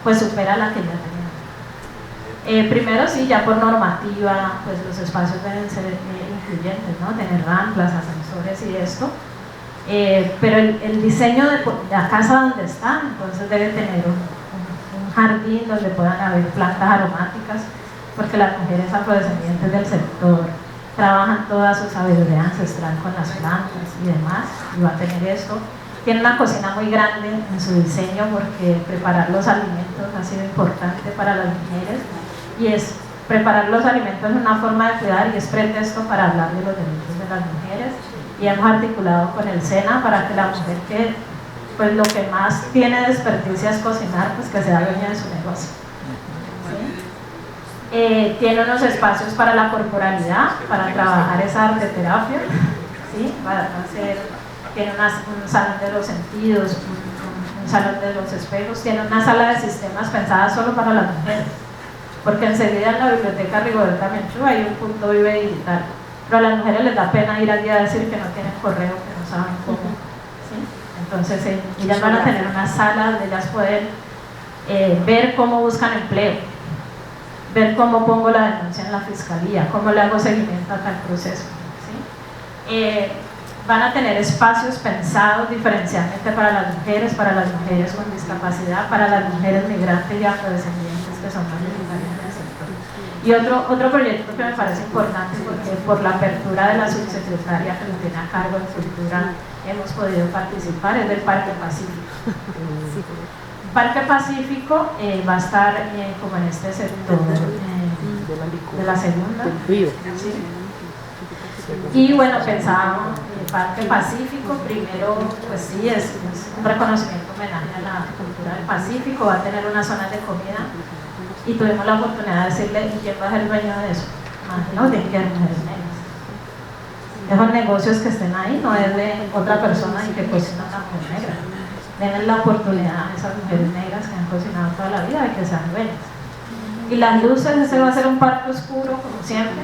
pues supera la que ya teníamos. Primero sí, ya por normativa, pues los espacios deben ser incluyentes, ¿no? Tener ramplas, ascensores y esto. Pero el diseño de la casa donde está, entonces debe tener un jardín donde puedan haber plantas aromáticas, porque las mujeres afrodescendientes del sector trabajan toda su sabiduría ancestral con las plantas y demás, y va a tener esto. Tiene una cocina muy grande en su diseño porque preparar los alimentos ha sido importante para las mujeres, y es preparar los alimentos es una forma de cuidar y es pretexto para hablar de los derechos de las mujeres, y hemos articulado con el SENA para que la mujer que pues lo que más tiene de experticia es cocinar, pues que sea dueña de su negocio. ¿Sí? Tiene unos espacios para la corporalidad, para trabajar esa arteterapia, ¿sí? Tiene un salón de los sentidos, un salón de los espejos, tiene una sala de sistemas pensada solo para las mujeres, porque enseguida en la biblioteca Rigoberta Menchú hay un punto vive digital, pero a las mujeres les da pena ir allí a decir que no tienen correo, que no saben cómo. ¿Sí? Entonces ellas van a tener una sala donde ellas pueden ver cómo buscan empleo, ver cómo pongo la denuncia en la fiscalía, cómo le hago seguimiento a tal proceso. ¿Sí? Van a tener espacios pensados diferencialmente para las mujeres con discapacidad, para las mujeres migrantes y afrodescendientes que son mayoritarias en el sector. Y otro proyecto que me parece importante, porque por la apertura de la subsecretaria que lo tiene a cargo en Cultura hemos podido participar, es del Parque Pacífico. Parque Pacífico va a estar como en este sector de la segunda. ¿Sí? Y bueno, pensábamos Parque Pacífico, primero pues sí, es un reconocimiento, homenaje a la cultura del Pacífico, va a tener una zona de comida, y tuvimos la oportunidad de decirle, ¿y quién va a ser el dueño de eso? No, tienen que haber mujeres negras. Esos negocios que estén ahí no es de otra persona y que cocina una mujer negra. Denle la oportunidad a esas mujeres negras que han cocinado toda la vida de que sean dueñas. Y las luces, ese va a ser un parque oscuro, como siempre.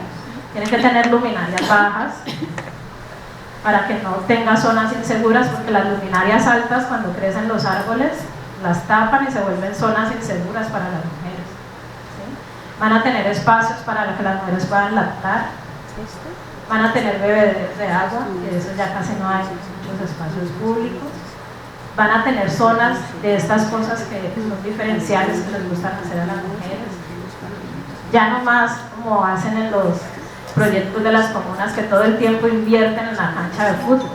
Tienen que tener luminarias bajas para que no tenga zonas inseguras, porque las luminarias altas, cuando crecen los árboles, las tapan y se vuelven zonas inseguras para las mujeres. ¿Sí? Van a tener espacios para que las mujeres puedan lactar. Van a tener bebederos de agua, que eso ya casi no hay en muchos espacios públicos. Van a tener zonas de estas cosas que son diferenciales, que les gustan hacer a las mujeres. Ya no más como hacen en los proyectos de las comunas, que todo el tiempo invierten en la cancha de fútbol.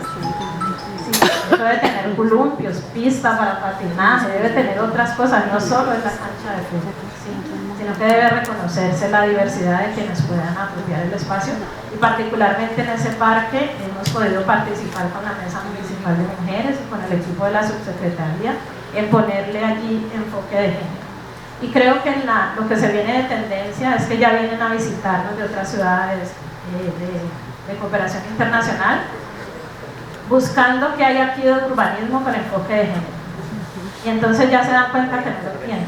Sí, debe tener columpios, pista para patinaje, debe tener otras cosas, no solo en la cancha de fútbol, ¿sí? Sino que debe reconocerse la diversidad de quienes puedan apropiar el espacio, y particularmente en ese parque hemos podido participar con la Mesa Municipal de Mujeres y con el equipo de la subsecretaría en ponerle allí enfoque de género. Y creo que lo que se viene de tendencia es que ya vienen a visitarnos de otras ciudades de cooperación internacional, buscando que hay aquí de urbanismo con enfoque de género. Y entonces ya se dan cuenta que no lo tienen.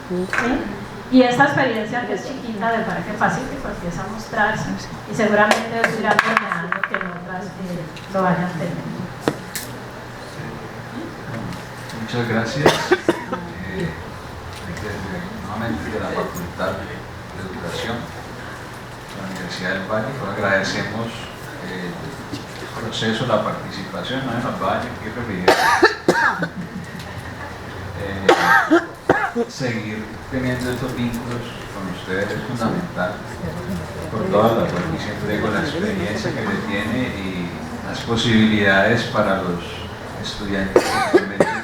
¿Sí? Y esta experiencia, que es chiquita, del Parque Pacífico, empieza a mostrarse, y seguramente irán ordenando que en otras lo vayan a tener. Muchas gracias. Nuevamente de la Facultad de Educación de la Universidad del Valle, pues agradecemos el proceso, la participación, no nos vaya, que seguir teniendo estos vínculos con ustedes es fundamental, por toda la siempre con la experiencia que se tiene y las posibilidades para los estudiantes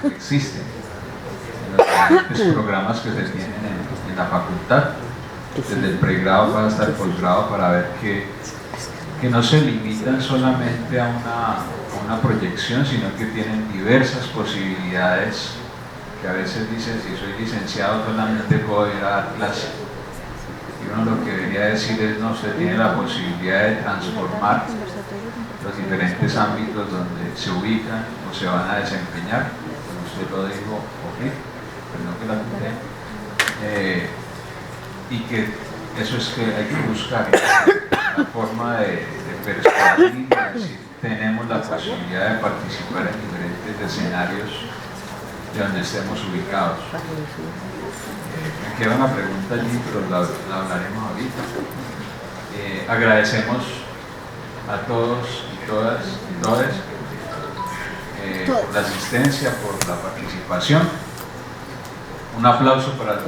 que existen, los programas que se tienen en la facultad, desde el pregrado hasta el posgrado, para ver que no se limitan solamente a una proyección, sino que tienen diversas posibilidades, que a veces dicen, si soy licenciado solamente puedo ir a dar clase, y uno lo que debería decir es, no, usted tiene la posibilidad de transformar los diferentes ámbitos donde se ubican o se van a desempeñar, como usted lo dijo, perdón que la apunté, y que eso es que hay que buscar la forma de persuadir y de decir, tenemos la posibilidad de participar en diferentes escenarios de donde estemos ubicados. Me queda una pregunta allí, pero la hablaremos ahorita. Agradecemos a todos y todas y todes por la asistencia, por la participación. Un aplauso para los